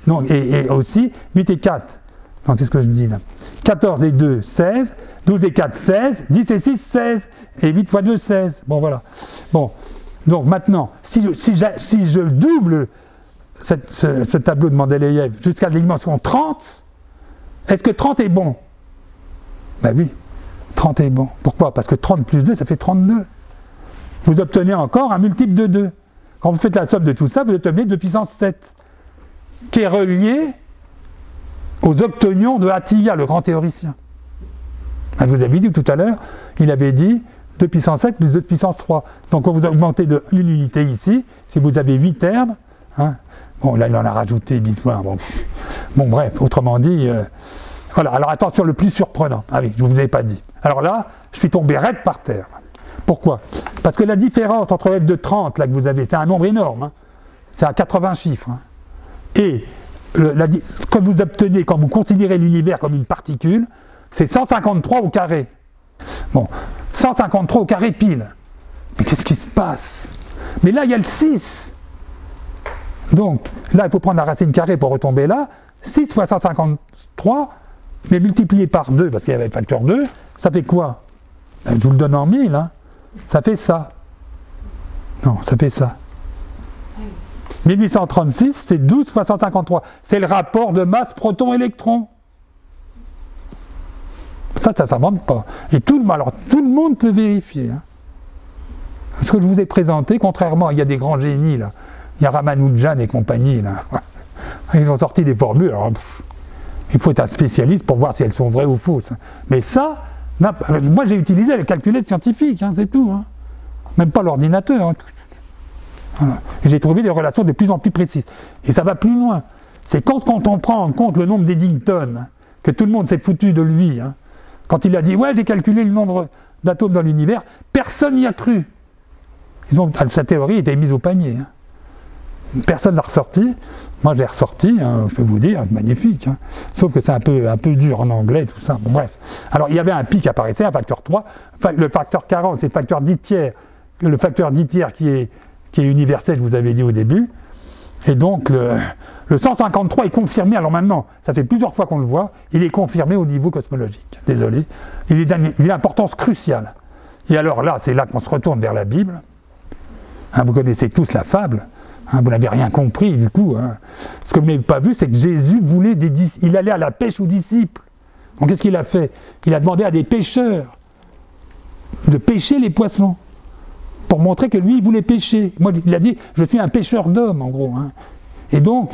Non, et aussi 8 et 4. Non, qu'est-ce que je dis là? 14 et 2, 16. 12 et 4, 16. 10 et 6, 16. Et 8 fois 2, 16. Bon, voilà. Bon, donc maintenant, si je double ce tableau de Mendeleïev jusqu'à la dimension 30, est-ce que 30 est bon? Ben oui, 30 est bon. Pourquoi? Parce que 30 plus 2, ça fait 32. Vous obtenez encore un multiple de 2. Quand vous faites la somme de tout ça, vous obtenez 2 puissance 7, qui est relié aux octonions de Atiyah, le grand théoricien. Je vous avais dit tout à l'heure, il avait dit 2 puissance 7 plus 2 puissance 3. Donc quand vous augmentez de une unité ici, si vous avez 8 termes, hein, bon là il en a rajouté Bisoire, bon bref, autrement dit, voilà, alors attention, le plus surprenant, ah oui, je ne vous avais pas dit. Alors là, je suis tombé raide par terre. Pourquoi? Parce que la différence entre f de 30, là que vous avez, c'est un nombre énorme, hein, c'est à 80 chiffres, hein, et que vous obtenez quand vous considérez l'univers comme une particule, c'est 153 au carré. Bon, 153 au carré pile. Mais qu'est-ce qui se passe? Mais là, il y a le 6. Donc, là, il faut prendre la racine carrée pour retomber là. 6 fois 153, mais multiplié par 2, parce qu'il y avait le facteur 2, ça fait quoi? Je vous le donne en 1000, hein. Ça fait ça. Non, ça fait ça. 1836, c'est 12 fois 153. C'est le rapport de masse proton-électron. Ça ne s'invente pas. Et tout le monde peut vérifier. Hein. Ce que je vous ai présenté, contrairement, il y a des grands génies, là. Il y a Ramanujan et compagnie, là. Ils ont sorti des formules. Alors, il faut être un spécialiste pour voir si elles sont vraies ou fausses. Mais ça, moi j'ai utilisé les calculettes scientifiques, hein, c'est tout. Hein. Même pas l'ordinateur. Hein. Voilà. J'ai trouvé des relations de plus en plus précises. Et ça va plus loin. C'est quand on prend en compte le nombre d'Eddington, hein, que tout le monde s'est foutu de lui, hein, quand il a dit « ouais, j'ai calculé le nombre d'atomes dans l'univers », personne n'y a cru. Sa théorie était mise au panier. Hein. Personne ne l'a ressorti. Moi, je l'ai ressorti, hein, je peux vous dire, c'est magnifique. Hein. Sauf que c'est un peu dur en anglais, tout ça. Bon, bref. Alors, il y avait un pi qui apparaissait, un facteur 3. Le facteur 40, c'est le facteur 10 tiers. Le facteur 10 tiers qui est universel, je vous avais dit au début. Et donc, le 153 est confirmé. Alors maintenant, ça fait plusieurs fois qu'on le voit. Il est confirmé au niveau cosmologique. Désolé. Il est d'une importance cruciale. Et alors là, c'est là qu'on se retourne vers la Bible. Hein, vous connaissez tous la fable. Hein, vous n'avez rien compris, du coup. Hein. Ce que vous n'avez pas vu, c'est que Jésus voulait il allait à la pêche aux disciples. Donc qu'est-ce qu'il a fait? Il a demandé à des pêcheurs de pêcher les poissons, pour montrer que lui, il voulait pêcher. Moi, il a dit, je suis un pêcheur d'hommes, en gros. Hein. Et donc,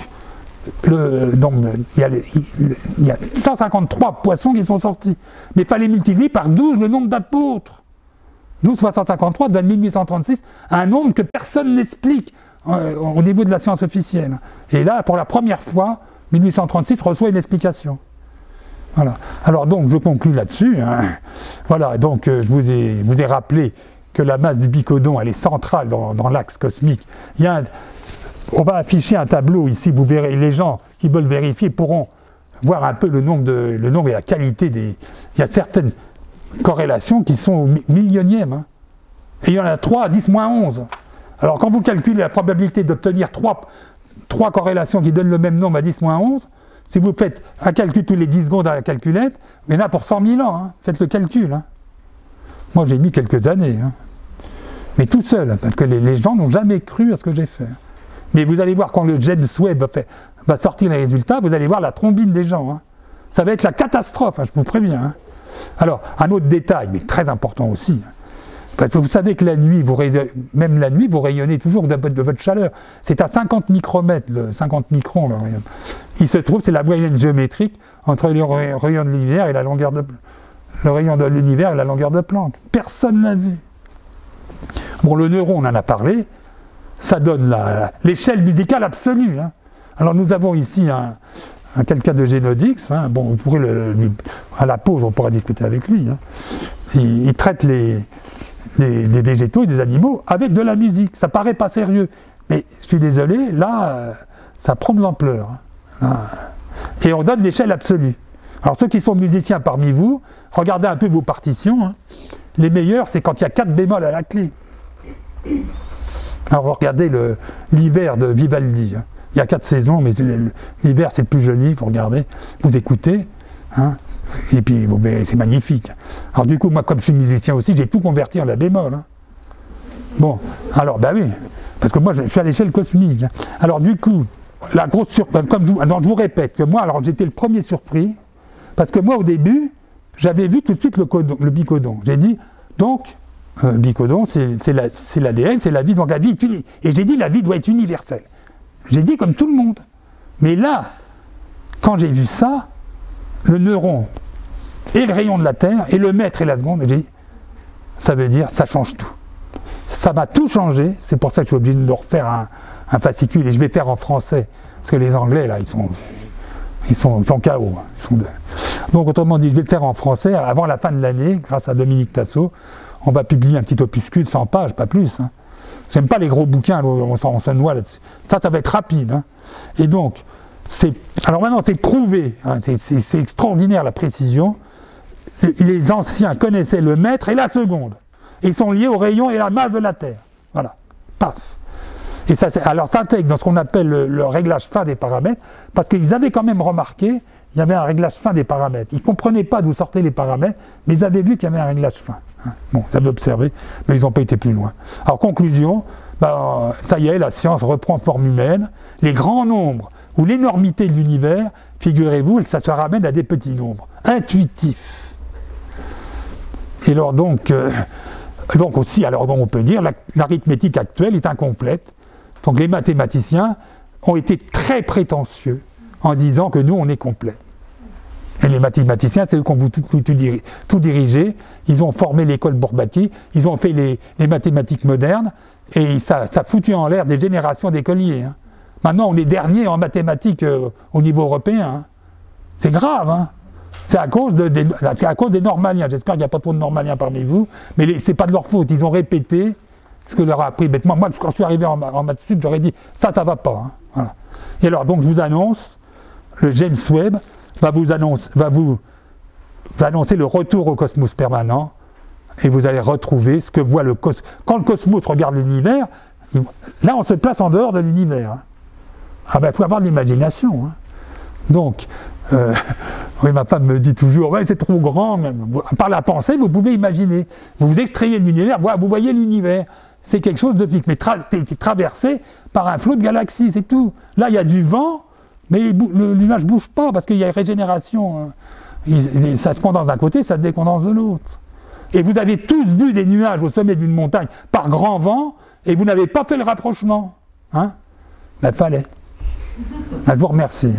donc, il y a 153 poissons qui sont sortis. Mais il fallait multiplier par 12 le nombre d'apôtres. 12 fois 153 donne 1836, un nombre que personne n'explique au niveau de la science officielle. Et là, pour la première fois, 1836 reçoit une explication. Voilà. Alors donc, je conclus là-dessus. Hein. Voilà, donc je vous ai rappelé que la masse du Bicodon, elle est centrale dans l'axe cosmique. On va afficher un tableau ici, vous verrez, les gens qui veulent vérifier pourront voir un peu le nombre et la qualité il y a certaines corrélations qui sont au millionième. Hein. Et il y en a 3 à 10-11. Alors quand vous calculez la probabilité d'obtenir 3 corrélations qui donnent le même nombre à 10-11, si vous faites un calcul tous les 10 secondes à la calculette, il y en a pour 100 000 ans. Hein. Faites le calcul. Hein. Moi j'ai mis quelques années. Hein. Mais tout seul, parce que les gens n'ont jamais cru à ce que j'ai fait. Mais vous allez voir, quand le James Webb va sortir les résultats, vous allez voir la trombine des gens. Hein. Ça va être la catastrophe, hein, je vous préviens. Hein. Alors, un autre détail, mais très important aussi, hein, parce que vous savez que la nuit, même la nuit, vous rayonnez toujours de votre chaleur. C'est à 50 micromètres, 50 microns. Le rayon. Il se trouve, c'est la moyenne géométrique entre le rayon de l'univers et la longueur de l'univers et la longueur de Planck. Personne n'a vu. Bon, le neuron, on en a parlé. Ça donne l'échelle musicale absolue. Hein. Alors nous avons ici quelqu'un de Génodix, hein. Bon, vous pourrez à la pause, on pourra discuter avec lui. Hein. Il traite des végétaux et des animaux avec de la musique. Ça paraît pas sérieux, mais je suis désolé, là, ça prend de l'ampleur. Hein. Et on donne l'échelle absolue. Alors ceux qui sont musiciens parmi vous, regardez un peu vos partitions. Hein. Les meilleurs, c'est quand il y a 4 bémols à la clé. Alors regardez l'hiver de Vivaldi. Hein. Il y a 4 saisons, mais l'hiver c'est le plus joli, vous regardez, vous écoutez, hein, et puis c'est magnifique. Alors du coup, moi comme je suis musicien aussi, j'ai tout converti en la bémol. Hein. Bon, alors ben oui, parce que moi je suis à l'échelle cosmique. Hein. Alors du coup, la grosse surprise, je vous répète que moi, alors j'étais le premier surpris, parce que moi au début, j'avais vu tout de suite le Bicodon. J'ai dit, donc, Bicodon, c'est l'ADN, c'est la vie, donc la vie est unie. Et j'ai dit, la vie doit être universelle. J'ai dit comme tout le monde. Mais là, quand j'ai vu ça, le neuron et le rayon de la Terre, et le mètre et la seconde, j'ai dit, ça veut dire, ça change tout. Ça va tout changer, c'est pour ça que je suis obligé de refaire un fascicule, et je vais faire en français, parce que les Anglais, là, ils sont KO. Donc, autrement dit, je vais le faire en français, avant la fin de l'année, grâce à Dominique Tassot, on va publier un petit opuscule, 100 pages, pas plus. Hein. J'aime pas les gros bouquins, on se noie là-dessus. Ça va être rapide. Hein. Et donc, alors maintenant, c'est prouvé, hein, c'est extraordinaire la précision. Les anciens connaissaient le mètre et la seconde. Ils sont liés au rayon et à la masse de la Terre. Voilà. Paf. Et ça intègre dans ce qu'on appelle le réglage fin des paramètres, parce qu'ils avaient quand même remarqué, il y avait un réglage fin des paramètres. Ils ne comprenaient pas d'où sortaient les paramètres, mais ils avaient vu qu'il y avait un réglage fin. Bon, ils avaient observé, mais ils n'ont pas été plus loin. Alors, conclusion, ça y est, la science reprend forme humaine. Les grands nombres ou l'énormité de l'univers, figurez-vous, ça se ramène à des petits nombres, intuitifs. Et alors donc aussi, on peut dire, l'arithmétique actuelle est incomplète. Donc les mathématiciens ont été très prétentieux en disant que nous, on est complet. Et les mathématiciens, c'est eux qui ont tout dirigé. Ils ont formé l'école Bourbaki, ils ont fait les mathématiques modernes, et ça a foutu en l'air des générations d'écoliers. Hein. Maintenant, on est dernier en mathématiques au niveau européen. Hein. C'est grave, hein. C'est à cause des normaliens. J'espère qu'il n'y a pas trop de normaliens parmi vous, mais ce n'est pas de leur faute. Ils ont répété ce que leur a appris bêtement. Moi, quand je suis arrivé en maths sup, j'aurais dit ça va pas. Hein. Voilà. Et alors, donc, je vous annonce, le James Webb va vous annoncer le retour au cosmos permanent, et vous allez retrouver ce que voit le cosmos. Quand le cosmos regarde l'univers, là, on se place en dehors de l'univers. Hein. Ah ben, il faut avoir de l'imagination. Hein. Donc, oui, ma femme me dit toujours, ouais, c'est trop grand. Mais par la pensée, vous pouvez imaginer. Vous vous extrayez de l'univers, vous voyez l'univers. C'est quelque chose de fixe, mais traversé par un flot de galaxies, c'est tout. Là, il y a du vent, mais le nuage ne bouge pas parce qu'il y a régénération. Ça se condense d'un côté, ça se décondense de l'autre. Et vous avez tous vu des nuages au sommet d'une montagne par grand vent, et vous n'avez pas fait le rapprochement. Hein? Ben, fallait. Je vous remercie.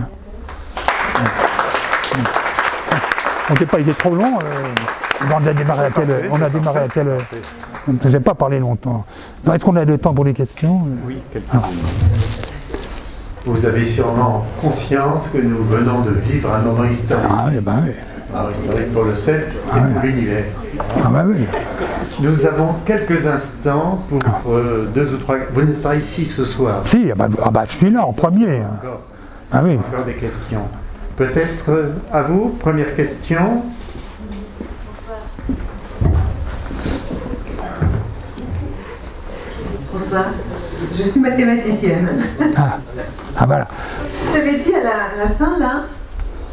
On n'a pas été trop long. On a démarré à quelle heure? Je n'ai pas parlé longtemps. Est-ce qu'on a le temps pour les questions? Oui, Vous avez sûrement conscience que nous venons de vivre un moment historique. Ah oui, ben oui. Un moment historique pour le ciel et pour l'univers. Ah ben oui. Nous avons quelques instants pour 2 ou 3... Vous n'êtes pas ici ce soir? Si, je suis là en premier. Encore. Ah oui. Encore des questions. Peut-être à vous, première question. Bonsoir. Je suis mathématicienne. Ah voilà. Vous avez dit à la fin là,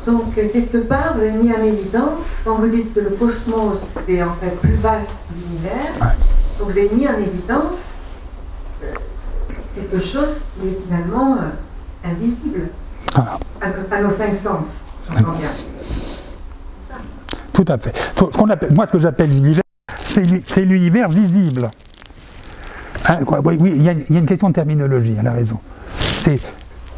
donc quelque part vous avez mis en évidence, quand vous dites que le cosmos c'est en fait plus vaste que l'univers, donc vous avez mis en évidence quelque chose qui est finalement invisible à nos 5 sens, j'entends bien. Tout à fait. Moi ce que j'appelle l'univers, c'est l'univers visible. Hein, oui, il y a une question de terminologie, elle a raison.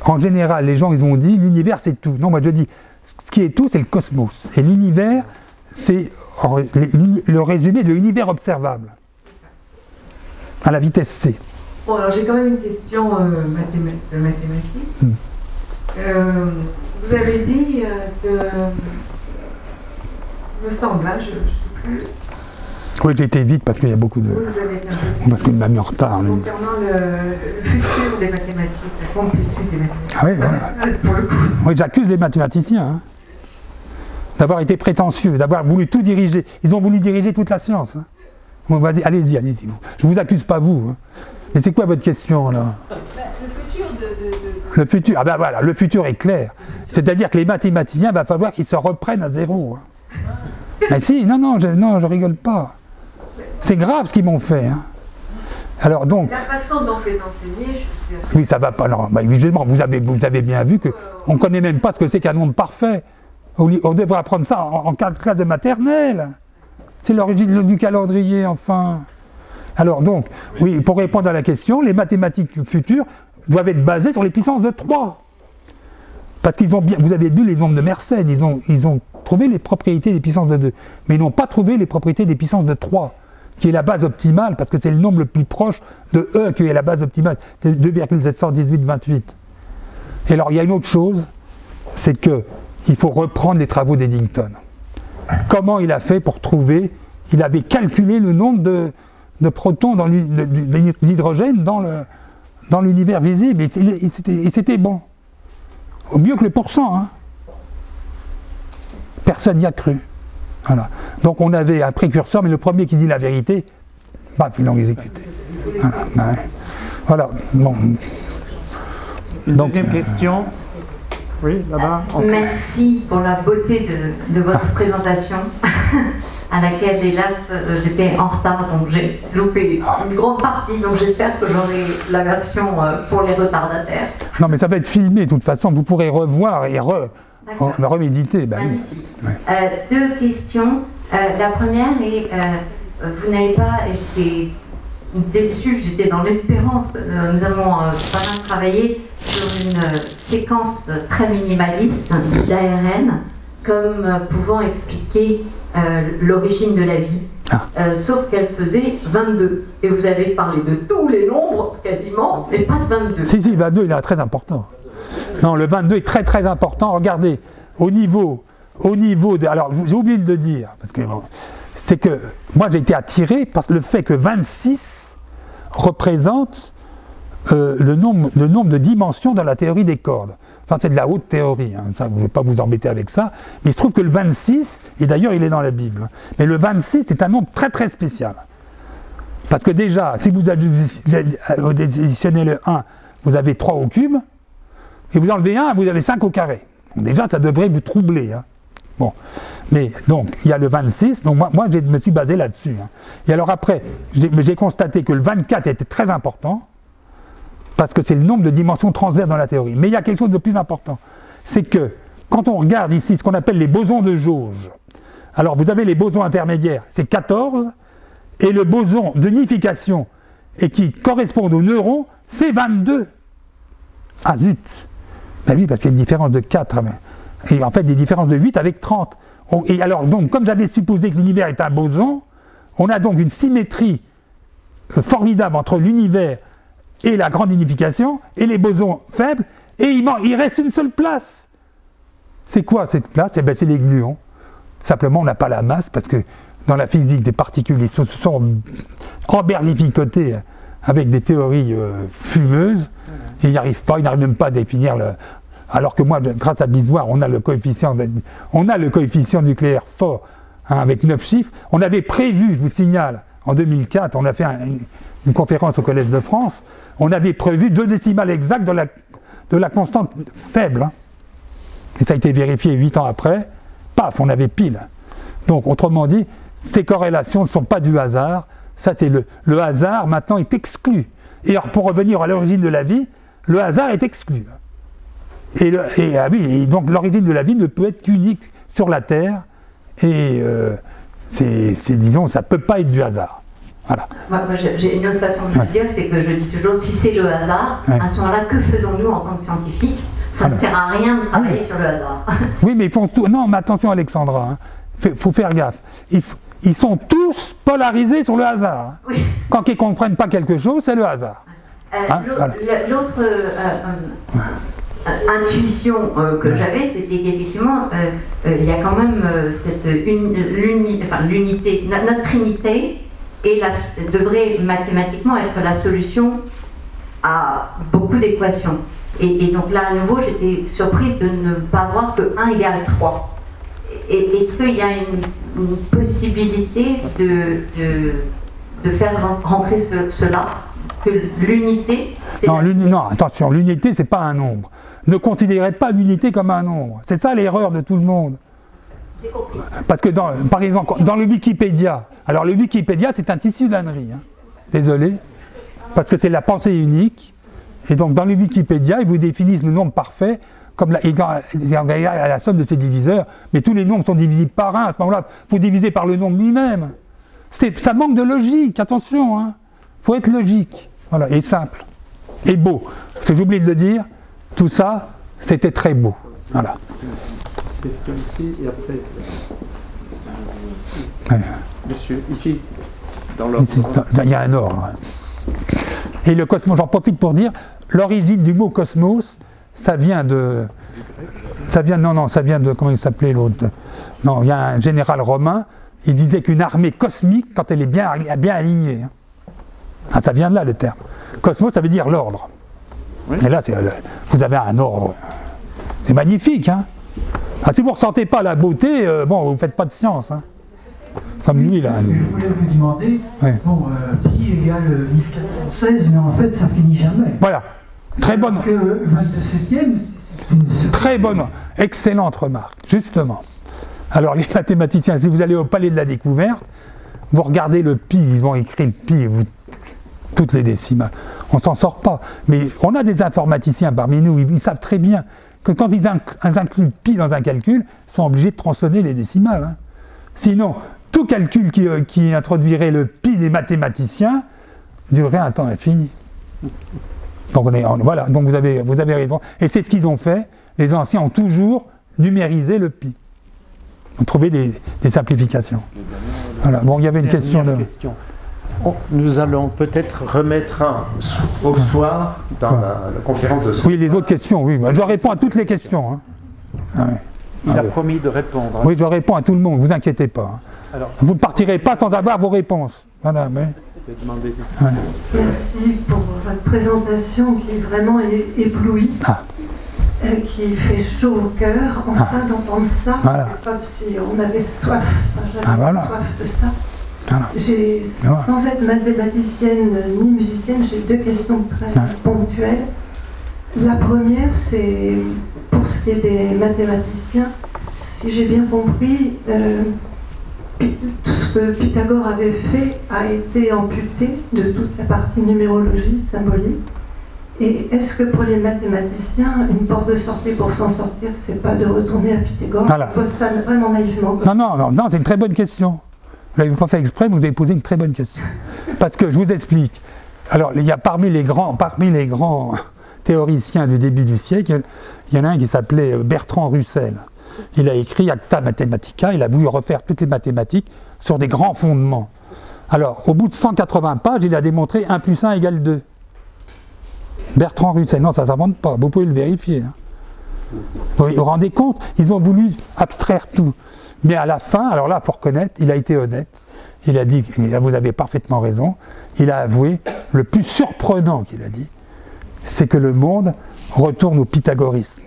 En général, les gens ils ont dit l'univers c'est tout. Non, moi je dis ce qui est tout c'est le cosmos. Et l'univers c'est le résumé de l'univers observable à la vitesse c. Bon, alors j'ai quand même une question de mathématiques. Vous avez dit que, il me semble, hein, je ne sais plus. Oui, j'ai été vite parce qu'il y a beaucoup de... Oui, vous avez été un peu parce qu'il m'a mis en retard. concernant le futur des mathématiques, la complétude des mathématiques. Ah oui, voilà. Pour le coup. Oui, j'accuse les mathématiciens hein, d'avoir été prétentieux, d'avoir voulu tout diriger. Ils ont voulu diriger toute la science. Hein. Bon, allez-y. Je ne vous accuse pas vous. Hein. Mais c'est quoi votre question là? Le futur Le futur, ah ben voilà, le futur est clair. C'est-à-dire que les mathématiciens, il va falloir qu'ils se reprennent à zéro. Hein. Mais si, non, je rigole pas. C'est grave ce qu'ils m'ont fait. Hein. Alors donc... La façon dont c'est enseigné, je suis assez... Oui, ça va pas. Non, bah, évidemment, vous avez bien vu qu'on ne connaît même pas ce que c'est qu'un nombre parfait. On devrait apprendre ça en classe de maternelle. C'est l'origine du calendrier, enfin. Alors donc, oui, pour répondre à la question, les mathématiques futures doivent être basées sur les puissances de 3. Parce qu'ils ont bien, vous avez vu les nombres de Mersenne, ils ont trouvé les propriétés des puissances de 2, mais ils n'ont pas trouvé les propriétés des puissances de 3, qui est la base optimale, parce que c'est le nombre le plus proche de E qui est la base optimale, c'est 2,71828. Et alors il y a une autre chose, c'est qu'il faut reprendre les travaux d'Eddington. Comment il a fait pour trouver, il avait calculé le nombre de protons d'hydrogène dans l'univers visible, et c'était bon. Au mieux que le pourcent. Hein. Personne n'y a cru. Voilà. Donc on avait un précurseur, mais le premier qui dit la vérité, ils l'ont exécuté. Voilà. Bon. Deuxième question. Oui, là-bas. Merci pour la beauté de votre présentation, à laquelle, hélas, j'étais en retard, donc j'ai loupé une grande partie, donc j'espère que j'aurai la version pour les retardataires. Non, mais ça va être filmé de toute façon, vous pourrez revoir et reméditer. Ben, oui. Ouais. 2 questions. La première est, vous n'avez pas été déçu, j'étais dans l'espérance. Nous avons pas mal travaillé sur une séquence très minimaliste d'ARN comme pouvant expliquer l'origine de la vie. Sauf qu'elle faisait 22. Et vous avez parlé de tous les nombres, quasiment, mais pas de 22. Si, le 22, il est très important. Non, le 22 est très très important. Regardez, au niveau de... Alors, j'ai oublié de le dire, parce que bon, c'est que moi j'ai été attiré par le fait que 26 représente le nombre de dimensions dans la théorie des cordes. Enfin, c'est de la haute théorie, hein, ça, je ne vais pas vous embêter avec ça, mais il se trouve que le 26, et d'ailleurs il est dans la Bible, mais le 26 est un nombre très très spécial. Parce que déjà, si vous additionnez le 1, vous avez 3 au cube, et vous enlevez 1, vous avez 5 au carré. Donc déjà, ça devrait vous troubler. Hein. Bon, mais donc, il y a le 26, donc moi je me suis basé là-dessus. Hein. Et alors après, j'ai constaté que le 24 était très important, parce que c'est le nombre de dimensions transverses dans la théorie. Mais il y a quelque chose de plus important, c'est que quand on regarde ici ce qu'on appelle les bosons de jauge, alors vous avez les bosons intermédiaires, c'est 14, et le boson d'unification, et qui correspond aux neutrons, c'est 22. Ah zut! Ben oui, parce qu'il y a une différence de 4. Et en fait, des différences de 8 avec 30. Et alors, donc, comme j'avais supposé que l'univers est un boson, on a donc une symétrie formidable entre l'univers et la grande unification, et les bosons faibles, et il reste une seule place. C'est quoi cette place? Eh bien, c'est les gluons. Simplement, on n'a pas la masse, parce que dans la physique des particules, ils se sont emberlificotés avec des théories fumeuses, et ils n'y arrivent pas, ils n'arrivent même pas à définir le... Alors que moi, grâce à Bisoire, on a le coefficient nucléaire fort, hein, avec 9 chiffres. On avait prévu, je vous signale, en 2004, on a fait une conférence au Collège de France, on avait prévu 2 décimales exactes de la constante faible. Hein. Et ça a été vérifié 8 ans après, paf, on avait pile. Donc, autrement dit, ces corrélations ne sont pas du hasard, ça c'est le hasard maintenant est exclu. Et alors, pour revenir à l'origine de la vie, le hasard est exclu. Et donc l'origine de la vie ne peut être qu'unique sur la Terre, et disons, ça ne peut pas être du hasard. Voilà. Moi, j'ai une autre façon de le dire, c'est que je dis toujours, si c'est le hasard, à ce moment-là, que faisons-nous en tant que scientifiques? Ça ne sert à rien de travailler sur le hasard. Oui, mais ils font tout. Non, mais attention, Alexandra, il faut faire gaffe. Ils sont tous polarisés sur le hasard. Oui. Quand ils ne comprennent pas quelque chose, c'est le hasard. L'autre intuition que j'avais, c'était qu'effectivement, il y a quand même l'unité, notre trinité devrait mathématiquement être la solution à beaucoup d'équations. Et donc là, à nouveau, j'étais surprise de ne pas voir que 1 égale 3. Est-ce qu'il y a une possibilité de faire rentrer cela, que l'unité... Non, attention, l'unité, c'est pas un nombre. Ne considérez pas l'unité comme un nombre. C'est ça l'erreur de tout le monde. J'ai compris. Parce que, par exemple, dans le Wikipédia, alors le Wikipédia, c'est un tissu d'ânerie. Hein. Désolé. Parce que c'est la pensée unique. Et donc, dans le Wikipédia, ils vous définissent le nombre parfait comme égal à la somme de ses diviseurs. Mais tous les nombres sont divisibles par 1. À ce moment-là, il faut diviser par le nombre lui-même. Ça manque de logique, attention. Il faut être logique. Voilà, et simple. Et beau. Parce que j'ai oublié de le dire, tout ça, c'était très beau. Voilà. Question ici et après. Monsieur, ici, dans l'ordre. Il y a un ordre. Et le cosmos, j'en profite pour dire, l'origine du mot cosmos, ça vient de, comment il s'appelait l'autre? Non, il y a un général romain, il disait qu'une armée cosmique, quand elle est bien alignée, ça vient de là le terme. Cosmos, ça veut dire l'ordre. Oui. Et là, vous avez un ordre. C'est magnifique, hein. Si vous ne ressentez pas la beauté, vous ne faites pas de science. Hein. Comme lui, là. Je voulais vous demander, pi égale 1416, mais en fait, ça finit jamais. Voilà. Très bonne. Que 22e, très bonne. Excellente remarque, justement. Alors, les mathématiciens, si vous allez au Palais de la Découverte, vous regardez le pi, ils ont écrit le pi, toutes les décimales. On ne s'en sort pas. Mais on a des informaticiens parmi nous, ils savent très bien que quand ils incluent pi dans un calcul, ils sont obligés de tronçonner les décimales. Hein. Sinon, tout calcul qui introduirait le pi des mathématiciens durerait un temps infini. Donc, voilà, donc vous avez raison. Et c'est ce qu'ils ont fait. Les anciens ont toujours numérisé le pi. Ils ont trouvé des simplifications. Voilà. Bon, il y avait une question. Nous allons peut-être remettre au soir dans la conférence de ce soir. Oui, les autres questions, oui. Je réponds à toutes les questions. Hein. Il a promis de répondre. Oui, je réponds à tout le monde, ne vous inquiétez pas. Alors, vous ne partirez pas sans avoir vos réponses. Voilà, mais... Merci pour votre présentation qui vraiment éblouit, qui fait chaud au cœur. Enfin, d'entendre ça, c'est comme si on avait soif. J'avais soif de ça. Sans être mathématicienne ni musicienne, j'ai 2 questions très ponctuelles. La première, c'est pour ce qui est des mathématiciens. Si j'ai bien compris, tout ce que Pythagore avait fait a été amputé de toute la partie numérologie symbolique. Et est-ce que pour les mathématiciens, une porte de sortie pour s'en sortir, c'est pas de retourner à Pythagore? Je pose ça vraiment naïvement. Non, c'est une très bonne question. Vous n'avez pas fait exprès, mais vous avez posé une très bonne question. Parce que je vous explique. Alors, il y a parmi les grands théoriciens du début du siècle, il y en a un qui s'appelait Bertrand Russell. Il a écrit Acta Mathematica, il a voulu refaire toutes les mathématiques sur des grands fondements. Alors, au bout de 180 pages, il a démontré 1 plus 1 égale 2. Bertrand Russell, non, ça ne s'invente pas, vous pouvez le vérifier. Hein. Vous vous rendez compte? Ils ont voulu abstraire tout. Mais à la fin, alors là, il faut reconnaître, il a été honnête. Il a dit, vous avez parfaitement raison, il a avoué, le plus surprenant qu'il a dit, c'est que le monde retourne au pythagorisme.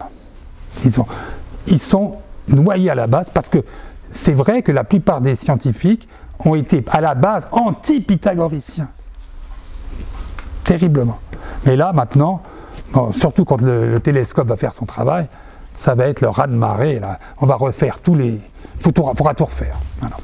Ils sont noyés à la base, parce que c'est vrai que la plupart des scientifiques ont été à la base anti-pythagoriciens. Terriblement. Mais là, maintenant, bon, surtout quand le télescope va faire son travail, ça va être le raz-de-marée. On va refaire tous les... Il faudra tout refaire. Voilà.